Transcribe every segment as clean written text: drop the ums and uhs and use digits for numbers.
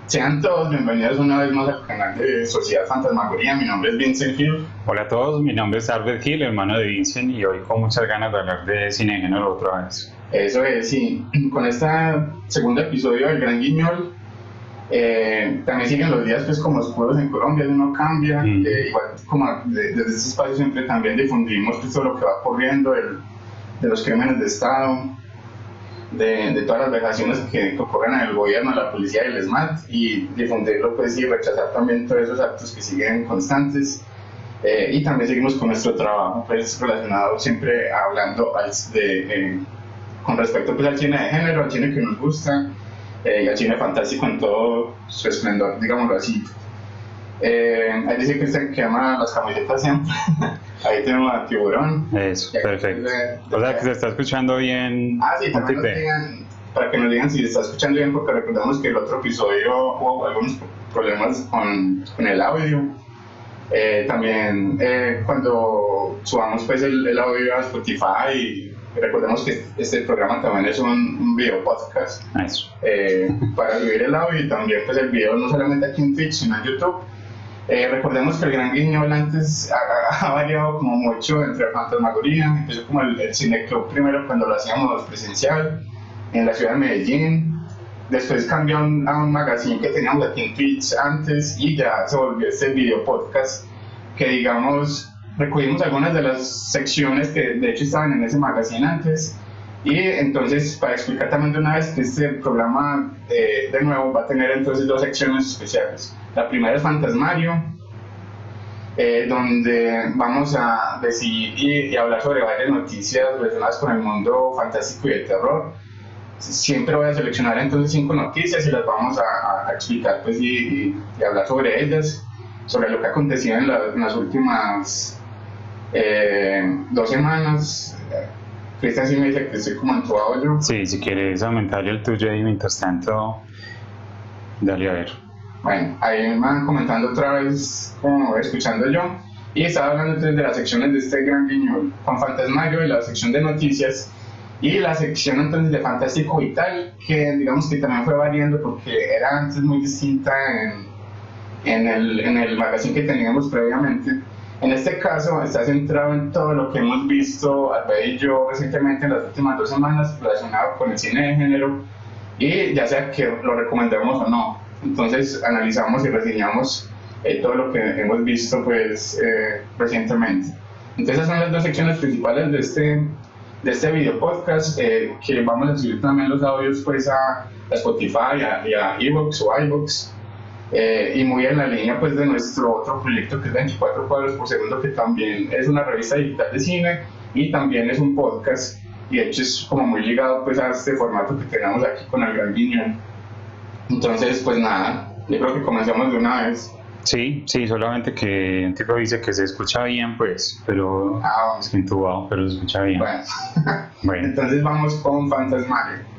Sean todos bienvenidos una vez más al canal de Sociedad Fantasmagoría. Mi nombre es Vincent Hill. Hola a todos, mi nombre es Albert Hill, hermano de Vincent, y hoy con muchas ganas de hablar de cine de género otra vez. Eso es, sí. Con este segundo episodio del Gran Guiñol, también siguen los días pues como oscuros en Colombia, eso no cambia. Igual como desde este espacio siempre también difundimos pues, todo lo que va ocurriendo de los crímenes de Estado, de todas las vejaciones que ocurren en el gobierno, la policía y el SMAT, y difundirlo pues y rechazar también todos esos actos que siguen constantes. Y también seguimos con nuestro trabajo pues relacionado siempre hablando con respecto pues al cine de género, al cine que nos gusta, y al cine fantástico en todo su esplendor, digámoslo así. Ahí dice Cristian que ama las camisetas siempre. Ahí tenemos a Tiburón. Eso, perfecto. O sea que se está escuchando bien. Sí, también nos digan, para que nos digan si se está escuchando bien, porque recordamos que el otro episodio hubo algunos problemas con el audio. También cuando subamos pues el audio a Spotify, recordemos que este programa también es un video podcast. Eso. Para subir el audio y también pues el video no solamente aquí en Twitch sino en YouTube. Recordemos que el Gran Guiñol antes ha variado como mucho entre Fantasmagoría. Empezó como el cineclub primero cuando lo hacíamos presencial en la ciudad de Medellín. Después cambió a un magazine que teníamos aquí en Twitch antes y ya se volvió este video podcast que digamos recogimos algunas de las secciones que de hecho estaban en ese magazine antes. Y entonces, para explicar también de una vez que este programa de nuevo va a tener entonces dos secciones especiales. La primera es Fantasmario, donde vamos a decidir y hablar sobre varias noticias relacionadas con el mundo fantástico y el terror. Siempre voy a seleccionar entonces 5 noticias y las vamos a explicar pues, y hablar sobre ellas, sobre lo que ha acontecido en las últimas 2 semanas. Cristian sí me dice que estoy como entubado yo. Sí, si quieres aumentarle el tuyo y mientras tanto, dale a ver. Bueno, ahí me van comentando otra vez, como voy escuchando yo, y estaba hablando entonces de las secciones de este Gran Guiñol, con Fantasmario y la sección de noticias, y la sección entonces de Fantástico Vital, que digamos que también fue variando porque era antes muy distinta en el magazine que teníamos previamente. En este caso está centrado en todo lo que hemos visto Albert y yo recientemente en las últimas 2 semanas relacionado con el cine de género, y ya sea que lo recomendemos o no. Entonces analizamos y reseñamos todo lo que hemos visto pues recientemente. Entonces esas son las 2 secciones principales de este video podcast, que vamos a subir también los audios pues a Spotify y a iVoox o iVoox. Y muy en la línea pues de nuestro otro proyecto que es 24 cuadros por segundo, que también es una revista digital de cine y también es un podcast, y de hecho es como muy ligado pues a este formato que tenemos aquí con el Gran Guiñol. Entonces pues nada, yo creo que comencemos de una vez. Sí, solamente que un tipo dice que se escucha bien pues, pero es intubado, pero se escucha bien. Bueno. Entonces vamos con Fantasmario.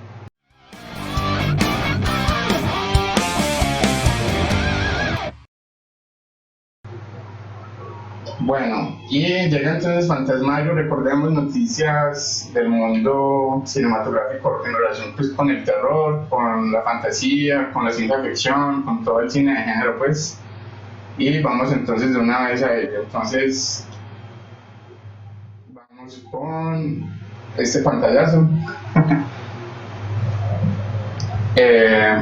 Bueno, y llega entonces Fantasmario. Recordemos noticias del mundo cinematográfico en relación pues, con el terror, con la fantasía, con la ciencia ficción, con todo el cine de género pues, y vamos entonces de una vez a ello. Entonces vamos con este pantallazo.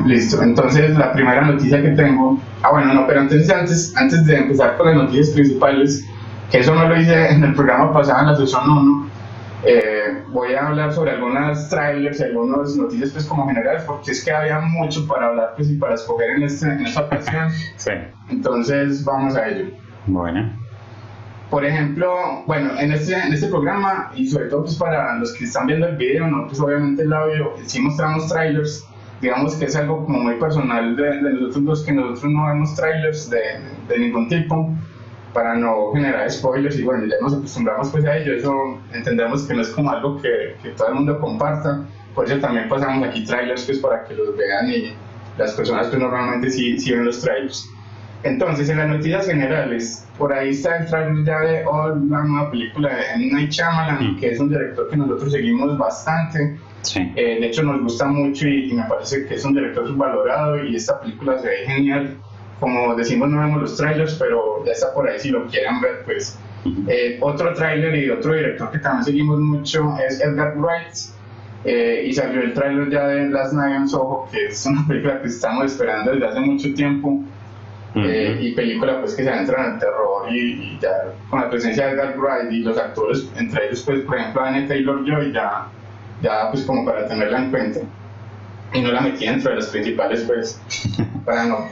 Listo, entonces la primera noticia que tengo, pero entonces antes de empezar con las noticias principales, que eso no lo hice en el programa pasado en la sección 1, voy a hablar sobre algunas trailers y algunas noticias pues como generales, porque es que había mucho para hablar pues y para escoger en esta ocasión. Sí. Entonces vamos a ello. Bueno. Por ejemplo, bueno, en este programa, y sobre todo pues para los que están viendo el video, ¿no? Pues obviamente el audio, sí mostramos trailers, digamos que es algo como muy personal de nosotros dos, que nosotros no vemos trailers de ningún tipo, para no generar spoilers, y bueno, ya nos acostumbramos pues a ello, eso entendemos que no es como algo que todo el mundo comparta, por eso también pasamos aquí trailers pues para que los vean, y las personas pues normalmente sí ven los trailers. Entonces, en las noticias generales, por ahí está el trailer ya de la nueva película de M. Night Shyamalan, que es un director que nosotros seguimos bastante. Sí. De hecho, nos gusta mucho y me parece que es un director subvalorado, y esta película se ve genial. Como decimos, no vemos los trailers, pero ya está por ahí si lo quieren ver, pues. Otro trailer y otro director que también seguimos mucho es Edgar Wright. Y salió el trailer ya de Last Night in Soho, que es una película que estamos esperando desde hace mucho tiempo. Y película pues que se adentra en el terror, y ya con la presencia de Edgar Wright y los actores, entre ellos pues por ejemplo Anya Taylor-Joy, ya pues como para tenerla en cuenta, y no la metí dentro de las principales pues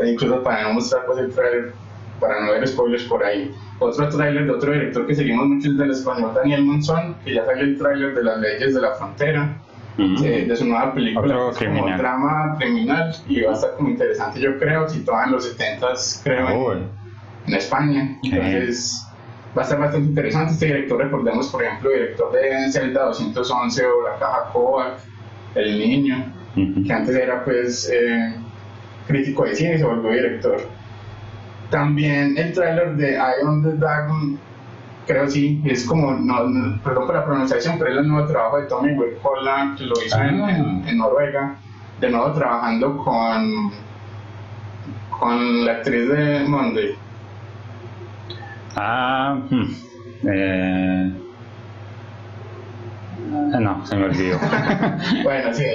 incluso para no mostrar pues el trailer, para no ver spoilers por ahí. Otro trailer de otro director que seguimos mucho es del español Daniel Monzón, que ya salió el trailer de Las Leyes de la Frontera, de su nueva película, como drama criminal, y va a estar como interesante, yo creo, situada en los 70s, creo, en España. Entonces va a estar bastante interesante. Este director, recordemos, por ejemplo, director de Celda 211 o La Caja Kovac, El Niño, que antes era pues crítico de cine y se volvió director. También el tráiler de Eye on the Dragon, creo sí, es como, perdón por la pronunciación, pero es el nuevo trabajo de Tommy Wirkola, que lo hizo en Noruega, de nuevo trabajando con la actriz de Monday. No, se me olvidó. Bueno, sí,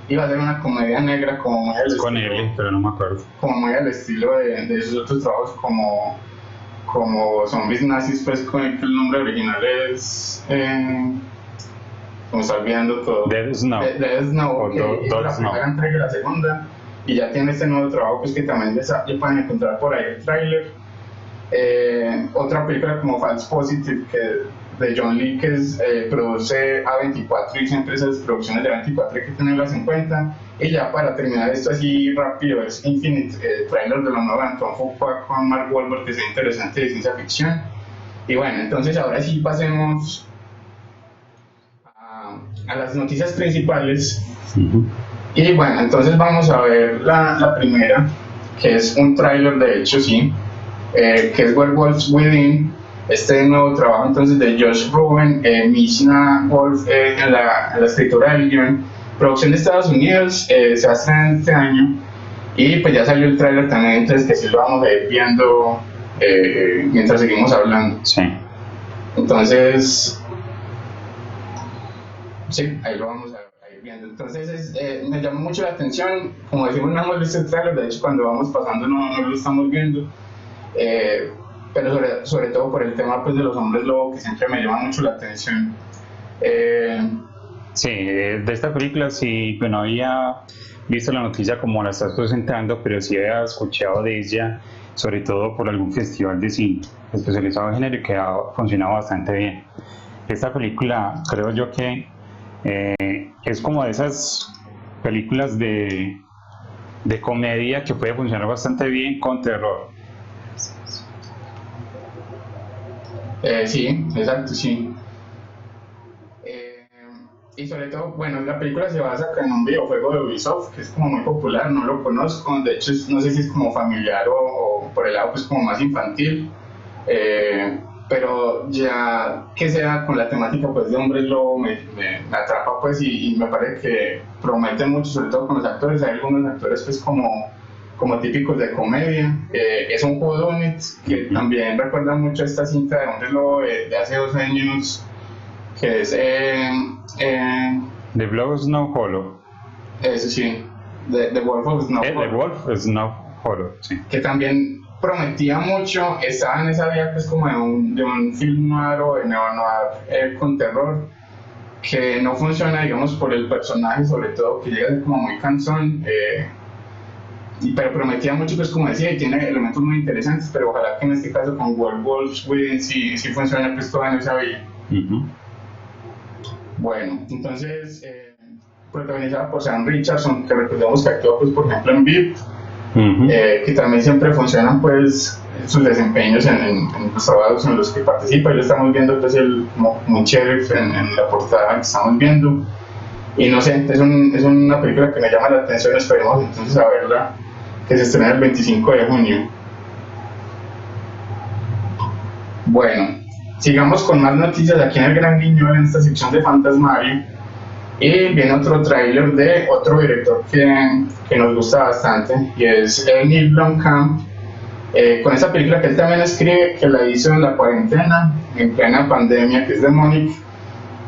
iba a ser una comedia negra como muy al con Ellie, pero no me acuerdo. Como muy al estilo de sus otros trabajos, como Zombies Nazis, pues con el nombre original es como está olvidando todo, Dead Snow, que hizo la primera entrega y la segunda, y ya tiene este nuevo trabajo pues que también ya pueden encontrar por ahí el tráiler. Otra película como False Positive, de John Lee, que produce A24, y siempre esas producciones de A24 hay que tenerlas en cuenta. Y ya para terminar esto así rápido, es Infinite, trailer de la nueva Antoine Fuqua con Mark Wahlberg, que es interesante, de ciencia ficción. Y bueno, entonces ahora sí pasemos a las noticias principales. Y bueno, entonces vamos a ver la primera, que es un tráiler, de hecho sí, que es Werewolves Within, este nuevo trabajo entonces de Josh Ruben, Mishna Wolf en la escritura del guión, producción de Estados Unidos, se va a estrenar este año, y pues ya salió el tráiler también, entonces que sí lo vamos a ir viendo mientras seguimos hablando. Sí. Entonces, sí, ahí lo vamos a ir viendo. Entonces me llamó mucho la atención, como decimos, no hemos visto el tráiler, de hecho cuando vamos pasando no lo estamos viendo, pero sobre todo por el tema pues de los hombres lobo, que siempre me llama mucho la atención. Sí, de esta película sí, no había visto la noticia como la estás presentando, pero sí había escuchado de ella, sobre todo por algún festival de cine especializado en género, que ha funcionado bastante bien. Esta película creo yo que es como de esas películas de comedia que puede funcionar bastante bien con terror. Sí, exacto, sí. Y sobre todo, bueno, la película se basa en un videojuego de Ubisoft, que es como muy popular, no lo conozco, de hecho no sé si es como familiar o por el lado pues como más infantil, pero ya que sea con la temática pues de hombres lobo me atrapa pues, y me parece que promete mucho, sobre todo con los actores. Hay algunos actores pues como típicos de comedia. Es un whodunit que también recuerda mucho a esta cinta de hombres lobo de hace 2 años, que es The Blood of Snow Hollow. Eso sí, The Wolf of Snow Hollow. The Wolf of Snow Hollow, sí. Que también prometía mucho, estaba en esa vía pues como de un film noir o de neo-noir con terror. que no funciona, digamos, por el personaje, sobre todo, que llega a ser como muy cansón, pero prometía mucho, pues como decía, y tiene elementos muy interesantes, pero ojalá que en este caso con Werewolves Within sí funcione pues toda en esa vía. Bueno, entonces, protagonizada por Sam Richardson, que recordemos que actuó, pues, por ejemplo, en VIP, que también siempre funcionan, pues, sus desempeños en los trabajos en los que participa. Y lo estamos viendo, pues, como un sheriff en la portada que estamos viendo. Y no sé, es una película que me llama la atención, esperemos entonces a verla, que se estrena el 25 de junio. Bueno, sigamos con más noticias aquí en el Gran Guiñol, en esta sección de Fantasmario. Y viene otro tráiler de otro director que nos gusta bastante, y es Neil Blomkamp, con esa película que él también escribe, que la hizo en la cuarentena, en plena pandemia, que es Demonic,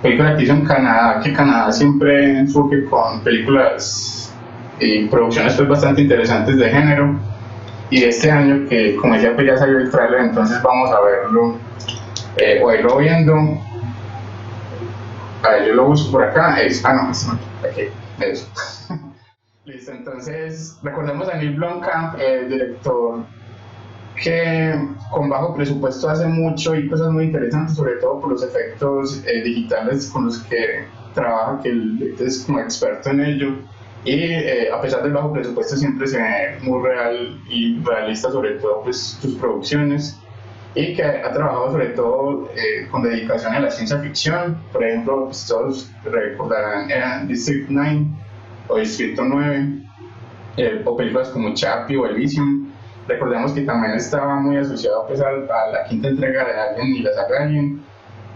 película que hizo en Canadá, que Canadá siempre surge con películas y producciones pues bastante interesantes de género. Y este año, que como decía, pues ya salió el tráiler, entonces vamos a verlo, o irlo viendo. A ver, yo lo busco por acá. Aquí, eso. Listo, entonces recordemos a Neil Blomkamp, director que con bajo presupuesto hace mucho y cosas muy interesantes, sobre todo por los efectos digitales con los que trabaja, que él es como experto en ello. Y a pesar del bajo presupuesto siempre se ve muy real y realista, sobre todo pues sus producciones, y que ha trabajado sobre todo con dedicación a la ciencia ficción. Por ejemplo, pues todos recordarán District 9 o Distrito 9, o películas como Chappie o Elysium. Recordemos que también estaba muy asociado pues a la quinta entrega de Alien y la saga Alien,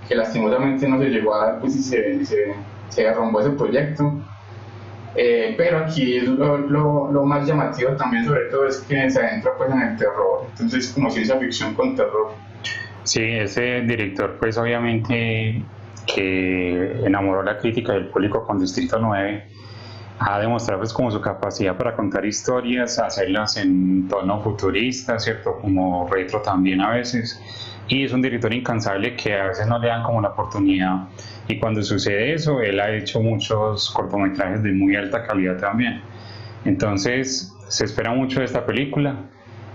que lastimosamente no se llegó a dar, pues, y se derrumbó ese proyecto. Pero aquí lo más llamativo también, sobre todo, es que se adentra pues en el terror, entonces como ciencia ficción con terror. Sí, ese director pues obviamente que enamoró a la crítica del público con Distrito 9, ha demostrado pues como su capacidad para contar historias, hacerlas en tono futurista, ¿cierto? Como retro también a veces. Y es un director incansable que a veces no le dan como la oportunidad. Y cuando sucede eso, él ha hecho muchos cortometrajes de muy alta calidad también. Entonces, se espera mucho de esta película.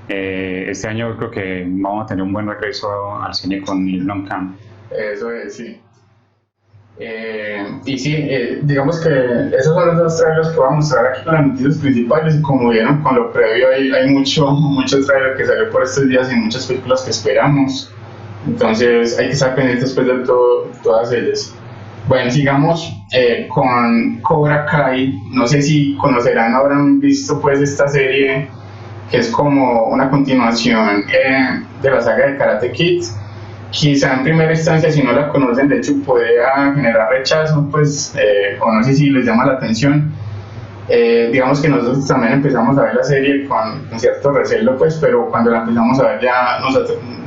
Este año creo que vamos a tener un buen regreso al cine con Neil Blomkamp. Eso es, sí. Y sí, digamos que esos son los dos trailers que voy a mostrar aquí con las noticias principales, y como vieron con lo previo hay mucho trailer que salió por estos días y muchas películas que esperamos, entonces hay que estar pendientes después de todas ellas. Bueno, sigamos con Cobra Kai. No sé si conocerán, habrán visto pues esta serie que es como una continuación de la saga de Karate Kid. Quizá en primera instancia, si no la conocen, de hecho puede generar rechazo, pues, o no sé si les llama la atención. Digamos que nosotros también empezamos a ver la serie con cierto recelo, pues, pero cuando la empezamos a ver ya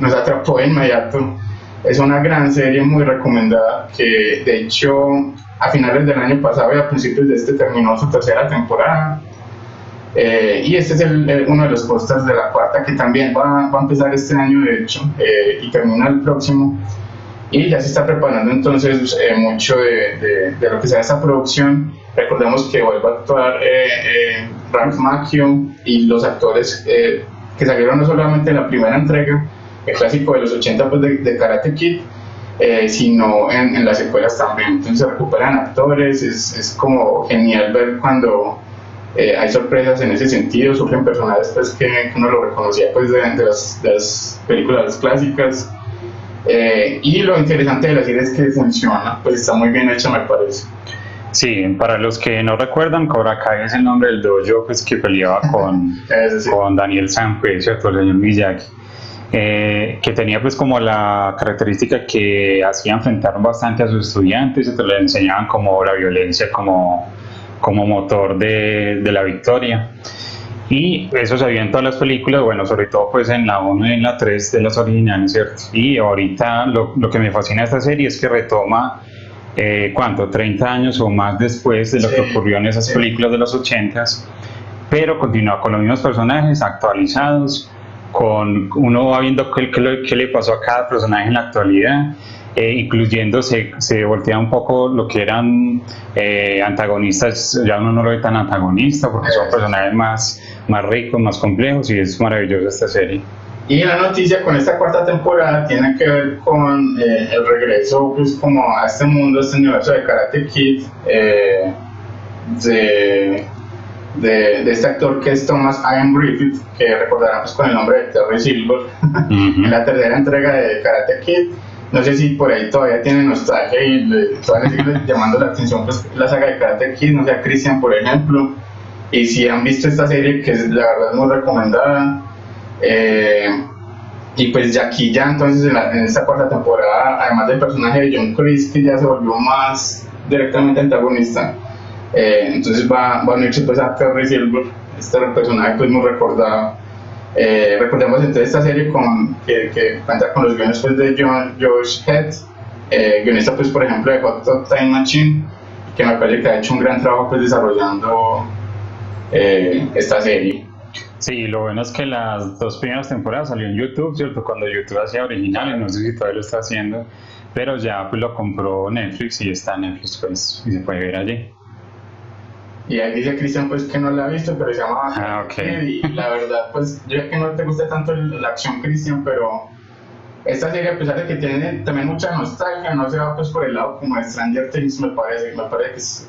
nos atrapó de inmediato. Es una gran serie, muy recomendada, que de hecho a finales del año pasado y a principios de este terminó su tercera temporada. Y este es uno de los pósters de la cuarta, que también va a empezar este año, de hecho, y termina el próximo. Y ya se está preparando entonces mucho de lo que será esta producción. Recordemos que vuelve a actuar Ralph Macchio y los actores que salieron no solamente en la primera entrega, el clásico de los 80 pues, de Karate Kid, sino en las secuelas también. Entonces se recuperan actores, es como genial ver cuando hay sorpresas en ese sentido, surgen personajes pues, que uno lo reconocía pues, de las películas clásicas. Y lo interesante de la serie es que funciona, pues está muy bien hecha, me parece. Sí, para los que no recuerdan, Cobra Kai es el nombre del dojo pues, que peleaba con Daniel San, pues, ¿cierto? El señor Miyagi. Que tenía pues como la característica que hacía enfrentar bastante a sus estudiantes, y le enseñaban como la violencia como motor de la victoria. Y eso se veía en todas las películas, bueno, sobre todo pues en la 1 y en la 3 de las originales, ¿cierto? Y ahorita lo que me fascina de esta serie es que retoma, ¿cuánto? 30 años o más después de lo que ocurrió en esas películas de los 80s, pero continúa con los mismos personajes actualizados, con uno va viendo qué le pasó a cada personaje en la actualidad, incluyendo se voltea un poco lo que eran antagonistas, ya uno no lo ve tan antagonista porque son personajes más ricos, más complejos y es maravillosa esta serie. Y la noticia con esta cuarta temporada tiene que ver con el regreso pues como a este mundo, a este universo de Karate Kid, de este actor que es Thomas Ian Griffith, que recordarán pues con el nombre de Terry Silver, en la tercera entrega de Karate Kid. No sé si por ahí todavía tiene nostalgia y todavía le sigue llamando la atención pues la saga de Karate Kid, no sé, a Christian por ejemplo, y si han visto esta serie, que la verdad es muy recomendada. Y pues Jackie ya entonces en esta cuarta temporada, además del personaje de John Chris, que ya se volvió más directamente antagonista, entonces va a unirse pues a Terry Silver, este personaje pues muy recordado. Recordemos entonces esta serie que cuenta con los guiones pues, de Josh Head, guionista pues por ejemplo de Hot Tub Time Machine, que me parece que ha hecho un gran trabajo pues desarrollando esta serie. Sí, lo bueno es que las 2 primeras temporadas salió en YouTube, ¿cierto? Cuando YouTube hacía originales, no sé si todavía lo está haciendo, pero ya pues lo compró Netflix y está en Netflix pues y se puede ver allí. Y ahí dice Cristian pues que no la ha visto, pero se llama okay. Y la verdad pues yo sé que no te gusta tanto la acción, Cristian, pero esta serie, a pesar de que tiene también mucha nostalgia, no se va pues por el lado como de Stranger Things, me parece que es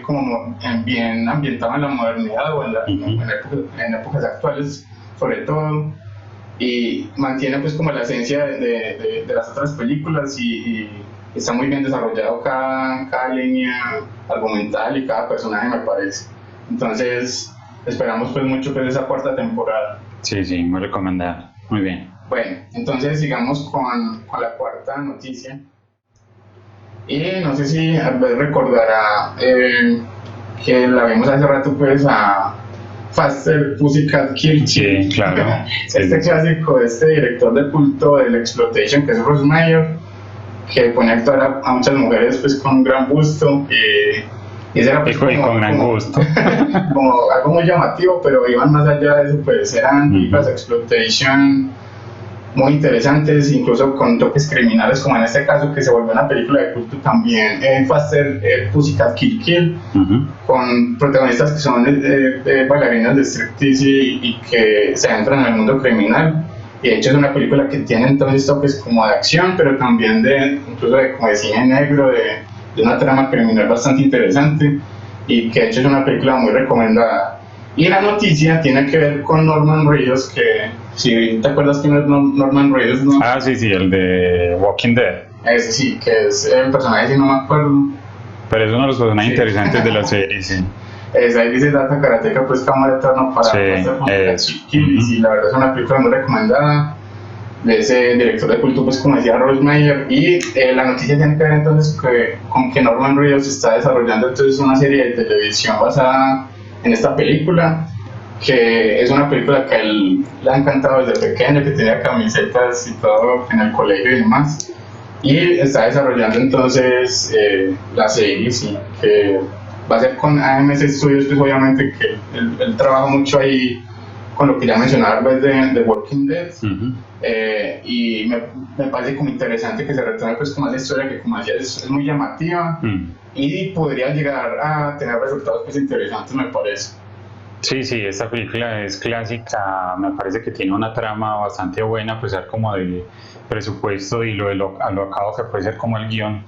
como bien ambientado en la modernidad o en épocas actuales sobre todo, y mantiene pues como la esencia de las otras películas y está muy bien desarrollado cada línea argumental y cada personaje, me parece. Entonces esperamos pues mucho pues esa cuarta temporada. Sí, muy recomendada, muy bien. Bueno, entonces sigamos con la cuarta noticia. Y no sé si recordará que la vimos hace rato pues a Faster Pussycat Kill. Sí, claro. Clásico de este director de culto del Exploitation, que es Ross Meyer, que pone a actuar a muchas mujeres pues con un gran gusto y ese era pues con gran gusto. Como algo muy llamativo, pero iban más allá de eso, pues eran películas de Exploitation muy interesantes, incluso con toques criminales, como en este caso, que se volvió una película de culto también, Faster Pussycat Kill, con protagonistas que son bailarinas de striptease y que se adentran en el mundo criminal. Y de hecho es una película que tiene entonces toques como de acción, pero también incluso como de cine negro, de una trama criminal bastante interesante, y que de hecho es una película muy recomendada. Y la noticia tiene que ver con Norman Reedus, que si te acuerdas quién es Norman Reedus, ¿no? Ah, sí, el de Walking Dead. Ese sí, que es el personaje, si no me acuerdo. Pero es uno de los personajes interesantes de la serie, sí. Ahí dice Data Karateka, pues Cámara de Torno para y sí, la verdad es una película muy recomendada de ese director de culto, pues como decía Ross Meyer. Y la noticia tiene que ver entonces con que Norman Reedus está desarrollando entonces una serie de televisión basada en esta película, que es una película que a él le ha encantado desde pequeño, que tenía camisetas y todo en el colegio y demás, y está desarrollando entonces la serie, sí, que va a ser con AMC Studios, pues obviamente que él trabaja mucho ahí con lo que ya mencionaba pues, de Walking Dead, y me parece como interesante que se retome pues como esa historia que como decía es muy llamativa y podría llegar a tener resultados pues interesantes, me parece. Sí, esta película es clásica, me parece que tiene una trama bastante buena, a pesar como del presupuesto y lo alocado que puede ser como el guión,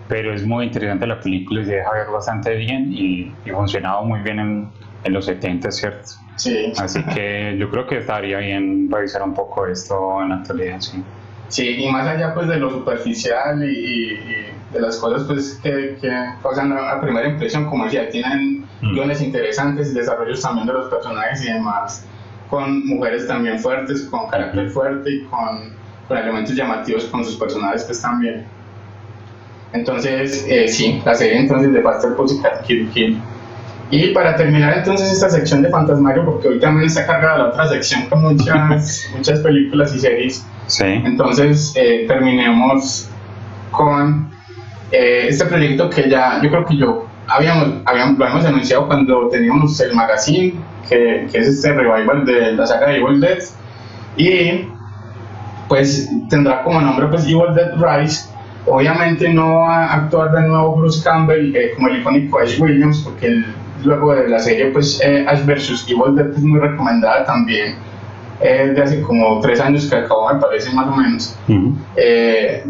pero es muy interesante la película y se deja ver bastante bien y funcionaba muy bien en los 70, ¿cierto? Sí. Así que yo creo que estaría bien revisar un poco esto en la actualidad, sí. Sí, y más allá pues de lo superficial y de las cosas pues que causan a primera impresión, como decía, tienen guiones interesantes, desarrollos también de los personajes y demás, con mujeres también fuertes, con carácter fuerte y con elementos llamativos con sus personajes pues también. Entonces, sí, la serie entonces de Faster Pussycat Kill. Y para terminar entonces esta sección de Fantasmario, porque hoy también está cargada la otra sección con muchas películas y series. Sí. Entonces terminemos con este proyecto que ya, yo creo que lo habíamos anunciado cuando teníamos el magazine, que es este revival de la saga de Evil Dead, y pues tendrá como nombre pues Evil Dead Rise, Obviamente no va a actuar de nuevo Bruce Campbell como el icónico Ash Williams, porque luego de la serie pues Ash vs. Evil Dead es muy recomendada también, de hace como 3 años que acabó, me parece, más o menos.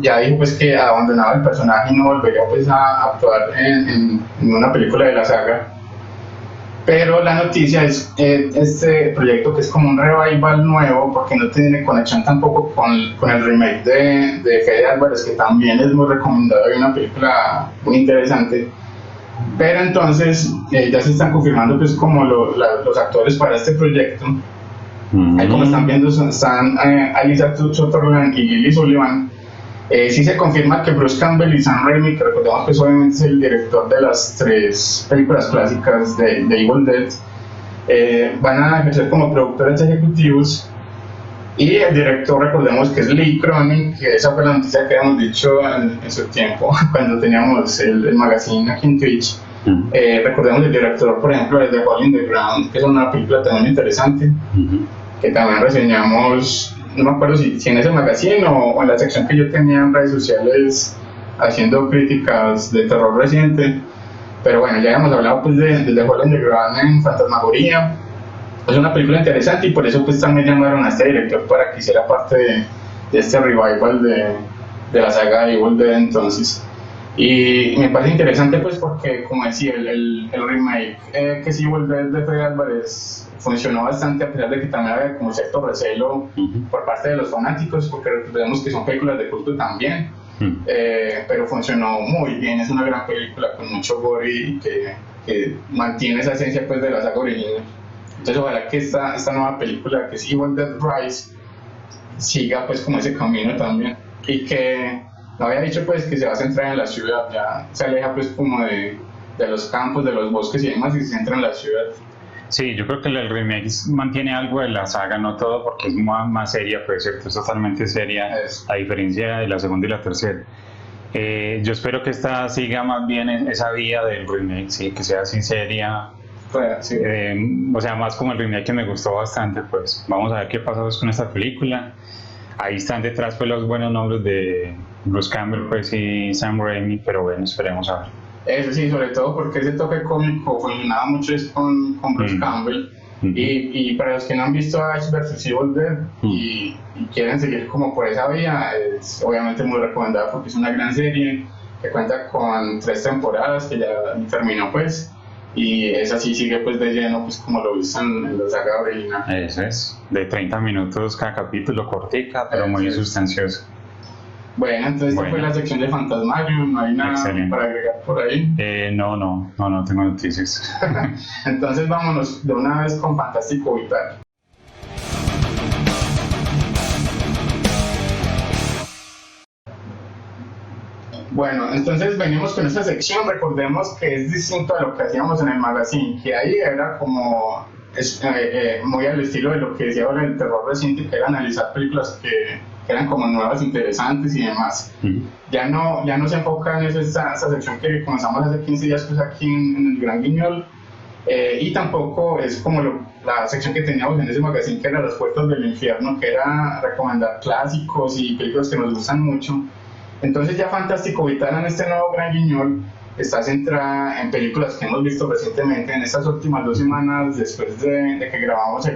Ya dijo pues que abandonaba el personaje y no volvería pues a actuar en una película de la saga. Pero la noticia es este proyecto que es como un revival nuevo, porque no tiene conexión tampoco con el remake de Fede Álvarez, que también es muy recomendado, hay una película muy interesante. Pero entonces ya se están confirmando pues como los actores para este proyecto. Ahí como están viendo están Alyssa Sutherland y Lily Sullivan. Sí se confirma que Bruce Campbell y Sam Raimi, que recordemos que obviamente es el director de las 3 películas clásicas de Evil Dead, van a ejercer como productores ejecutivos. Y el director, recordemos que es Lee Cronin, que esa fue la noticia que habíamos dicho en su tiempo, cuando teníamos el magazine aquí en Twitch. Recordemos el director, por ejemplo, de The Hole in the Ground, que es una película también interesante, que también reseñamos, no me acuerdo si en ese magazine o en la sección que yo tenía en redes sociales haciendo críticas de terror reciente. Pero bueno, ya habíamos hablado pues de The Hole in the Ground en Fantasmagoría. Es una película interesante y por eso pues también llamaron a este director para que hiciera parte de este revival de la saga de Evil Dead entonces. Y me parece interesante pues porque, como decía, el remake que es Evil Dead de Fede Álvarez funcionó bastante, a pesar de que también había como cierto recelo por parte de los fanáticos, porque recordemos que son películas de culto también, pero funcionó muy bien, es una gran película con mucho gore y que mantiene esa esencia pues de la saga original. Entonces ojalá que esta nueva película, que es Evil Dead Rise, siga pues como ese camino también, y que no había dicho pues que se va a centrar en la ciudad, ya se aleja pues como de los campos, de los bosques y demás, y se centra en la ciudad. Sí, yo creo que el remake mantiene algo de la saga, no todo, porque es más seria, pues cierto, es totalmente seria, a diferencia de la segunda y la tercera. Yo espero que esta siga más bien en esa vía del remake, sí, que sea así seria. Sí. O sea, más como el remake que me gustó bastante, pues vamos a ver qué pasa con esta película. Ahí están detrás pues los buenos nombres de Bruce Campbell pues y Sam Raimi, pero bueno, esperemos a ver. Eso sí, sobre todo porque ese toque cómico funcionaba mucho con Bruce Campbell. Y para los que no han visto Ash vs. Evil Dead y quieren seguir como por esa vía, es obviamente muy recomendada porque es una gran serie que cuenta con 3 temporadas que ya terminó pues, y esa sí sigue pues de lleno pues como lo viste en la saga original. Eso es, de 30 minutos cada capítulo, cortica, pero muy sustanciosa. Bueno, entonces esta fue la sección de Fantasmagoria, no hay nada para agregar por ahí. No tengo noticias. Entonces vámonos de una vez con Fantástico Vital. Bueno, entonces venimos con esta sección, recordemos que es distinto a lo que hacíamos en el magazine, que ahí era como muy al estilo de lo que decía ahora el terror reciente, que era analizar películas que eran como nuevas, interesantes y demás. Ya no se enfoca en esa sección que comenzamos hace 15 días pues aquí en el Gran Guiñol, y tampoco es como la sección que teníamos en ese magazine, que era Las Puertas del Infierno, que era recomendar clásicos y películas que nos gustan mucho. Entonces ya Fantástico Vital en este nuevo Gran Guiñol está centrada en películas que hemos visto recientemente en estas últimas 2 semanas después de que grabamos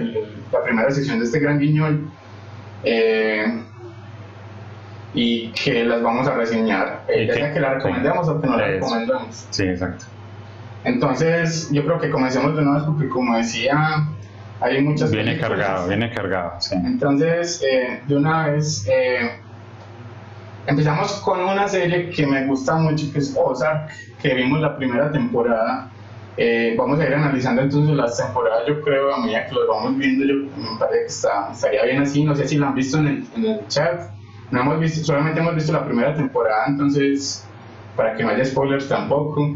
la primera sección de este Gran Guiñol, y que las vamos a reseñar, ya sea que la recomendemos o que no la recomendamos. Sí, exacto. Entonces yo creo que comencemos de una vez porque, como decía, hay muchas películas. Viene cargado, sí. Entonces de una vez empezamos con una serie que me gusta mucho, que es Ozark, que vimos la primera temporada. Vamos a ir analizando entonces las temporadas, yo creo, a medida que los vamos viendo. Me parece que estaría bien así. No sé si la han visto en el chat. No hemos visto, solamente hemos visto la primera temporada, entonces para que no haya spoilers tampoco.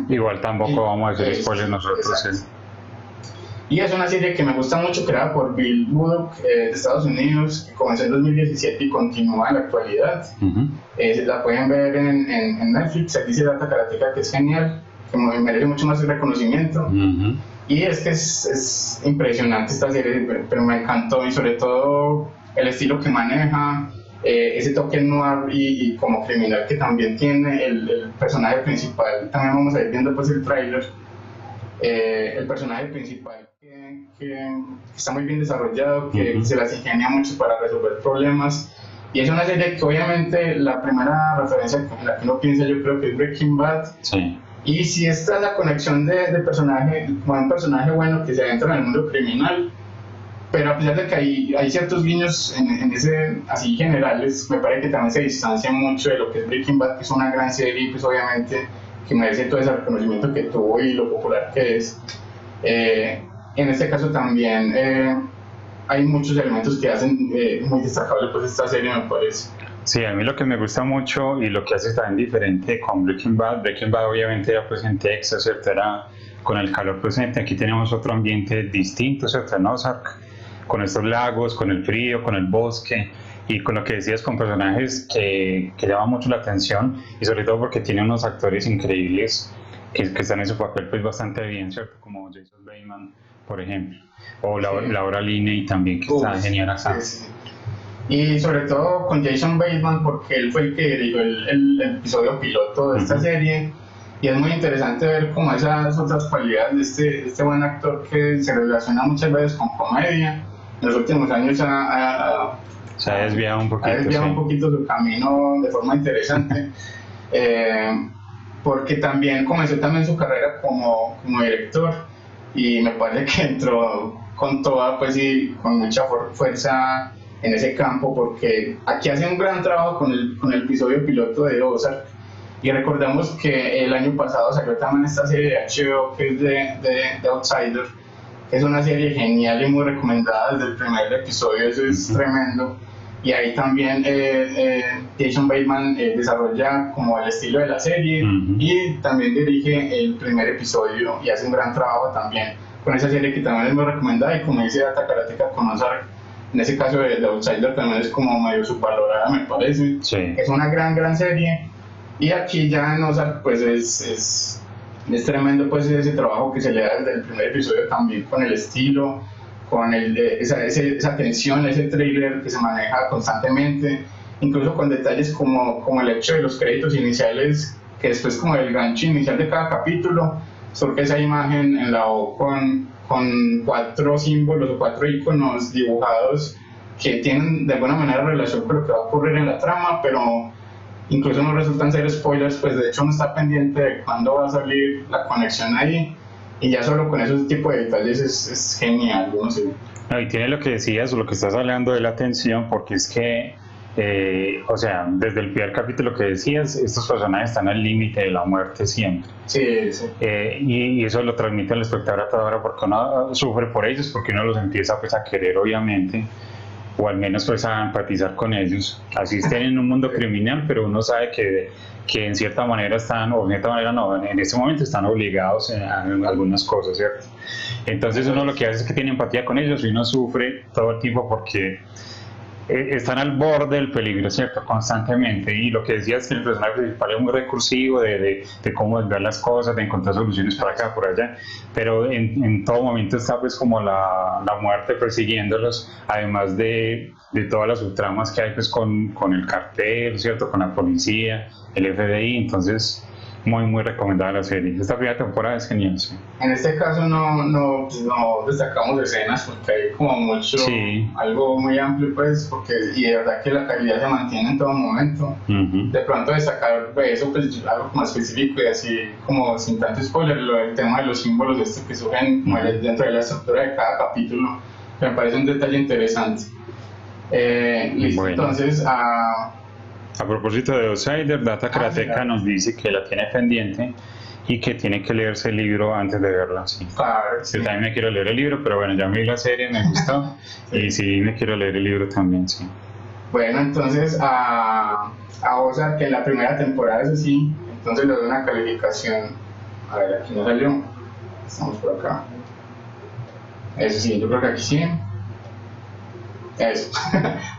Igual tampoco vamos a decir spoilers nosotros. Y es una serie que me gusta mucho, creada por Bill Murdoch, de Estados Unidos, que comenzó en 2017 y continúa en la actualidad. La pueden ver en Netflix. Aquí se Data Karateka, que es genial, que merece mucho más reconocimiento. Y es que es impresionante esta serie, pero me encantó, y sobre todo el estilo que maneja, ese toque noir y como criminal que también tiene el personaje principal. También vamos a ir viendo pues el tráiler. El personaje principal que está muy bien desarrollado, que se las ingenia mucho para resolver problemas. Y es una serie que obviamente la primera referencia en la que uno piensa yo creo que es Breaking Bad. Sí. Y si está la conexión de personaje, como un personaje bueno que se adentra en el mundo criminal, pero a pesar de que hay ciertos guiños en ese, así generales, me parece que también se distancia mucho de lo que es Breaking Bad, que es una gran serie, pues obviamente que merece todo ese reconocimiento que tuvo y lo popular que es. En este caso también hay muchos elementos que hacen muy destacable pues esta serie, me parece. Sí, a mí lo que me gusta mucho y lo que hace también diferente con Breaking Bad obviamente era pues en Texas, ¿cierto? Era con el calor presente. Aquí tenemos otro ambiente distinto, ¿cierto? En Ozark, con estos lagos, con el frío, con el bosque y con lo que decías, con personajes que llaman mucho la atención y sobre todo porque tiene unos actores increíbles que están en su papel pues bastante bien, ¿cierto? Como Jason Bateman, por ejemplo, o Laura Linney también, que está genial acá. Sí. Y sobre todo con Jason Bateman, porque él fue el que dirigió el episodio piloto de esta serie, y es muy interesante ver como esas otras cualidades de este buen actor que se relaciona muchas veces con comedia. En los últimos años se ha desviado un poquito, un poquito su camino de forma interesante, porque también comenzó también su carrera como director, y me parece que entró con toda pues y con mucha fuerza en ese campo, porque aquí hace un gran trabajo con el episodio piloto de Ozark. Y recordemos que el año pasado salió también esta serie de HBO que es de Outsider, que es una serie genial y muy recomendada desde el primer episodio, eso es tremendo. Y ahí también Jason Bateman desarrolla como el estilo de la serie y también dirige el primer episodio y hace un gran trabajo también con esa serie que también es muy recomendada, y como dice Data Karateka con Ozark, en ese caso de Outsider también es como medio subvalorada, me parece. Sí. Es una gran serie, y aquí ya en Ozark pues es tremendo pues ese trabajo que se le da desde el primer episodio, también con el estilo, con esa tensión, ese thriller que se maneja constantemente, incluso con detalles como el hecho de los créditos iniciales, que después como el gancho inicial de cada capítulo surge esa imagen en la O con 4 símbolos o 4 iconos dibujados que tienen de alguna manera relación con lo que va a ocurrir en la trama, pero incluso no resultan ser spoilers, pues de hecho uno está pendiente de cuándo va a salir la conexión ahí, y ya solo con esos tipos de detalles es genial, no sé. No, y tiene lo que decías o lo que estás hablando de la atención, porque es que o sea, desde el primer capítulo que decías, estos personajes están al límite de la muerte siempre. Sí. Y eso lo transmite al espectador a toda hora, porque uno sufre por ellos, porque uno los empieza pues a querer obviamente, o al menos pues a empatizar con ellos. Así estén en un mundo criminal, pero uno sabe que en cierta manera están, o en cierta manera no, en este momento están obligados a algunas cosas, ¿cierto? Entonces uno lo que hace es que tiene empatía con ellos y uno sufre todo el tiempo porque están al borde del peligro, ¿cierto? Constantemente. Y lo que decías es que el personaje principal es muy recursivo de cómo ver las cosas, de encontrar soluciones por acá, por allá, pero en todo momento está pues como la muerte persiguiéndolos, además de todas las subtramas que hay pues con el cartel, ¿cierto? Con la policía, el FBI. Entonces muy recomendada la serie. Esta primera temporada es genial, sí. En este caso no destacamos escenas porque hay como mucho, algo muy amplio pues, y de verdad que la calidad se mantiene en todo momento. De pronto destacar eso, pues algo más específico y así como sin tanto spoiler, el tema de los símbolos que surgen dentro de la estructura de cada capítulo, me parece un detalle interesante. Listo, bueno. Entonces a propósito de Outsider, Data Karateka nos dice que la tiene pendiente y que tiene que leerse el libro antes de verla. Sí. Claro, Yo también me quiero leer el libro, pero bueno, ya me vi la serie, me gustó y sí me quiero leer el libro también, sí. Bueno, entonces a Ozark, que en la primera temporada, eso sí, entonces le doy una calificación. A ver, aquí no salió. Estamos por acá. Eso sí, yo creo que aquí sí. Eso,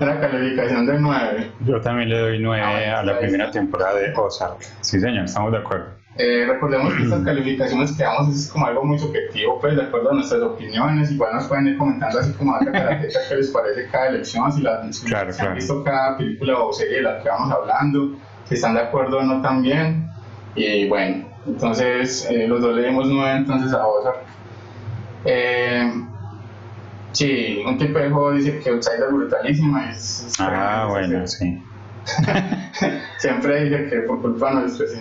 una calificación de 9. Yo también le doy 9 a la primera temporada de Ozark. Sí, señor, estamos de acuerdo. Recordemos que estas calificaciones que damos es como algo muy subjetivo, pues de acuerdo a nuestras opiniones. Igual nos pueden ir comentando así como a la característica que les parece cada elección, si han visto cada película o serie de la que vamos hablando, si están de acuerdo o no también. Y bueno, entonces los dos le dimos 9 entonces a Ozark. Sí, un tipo de juego dice que Outsider brutalísima bueno, sí. Siempre dice que por culpa nuestra, sí.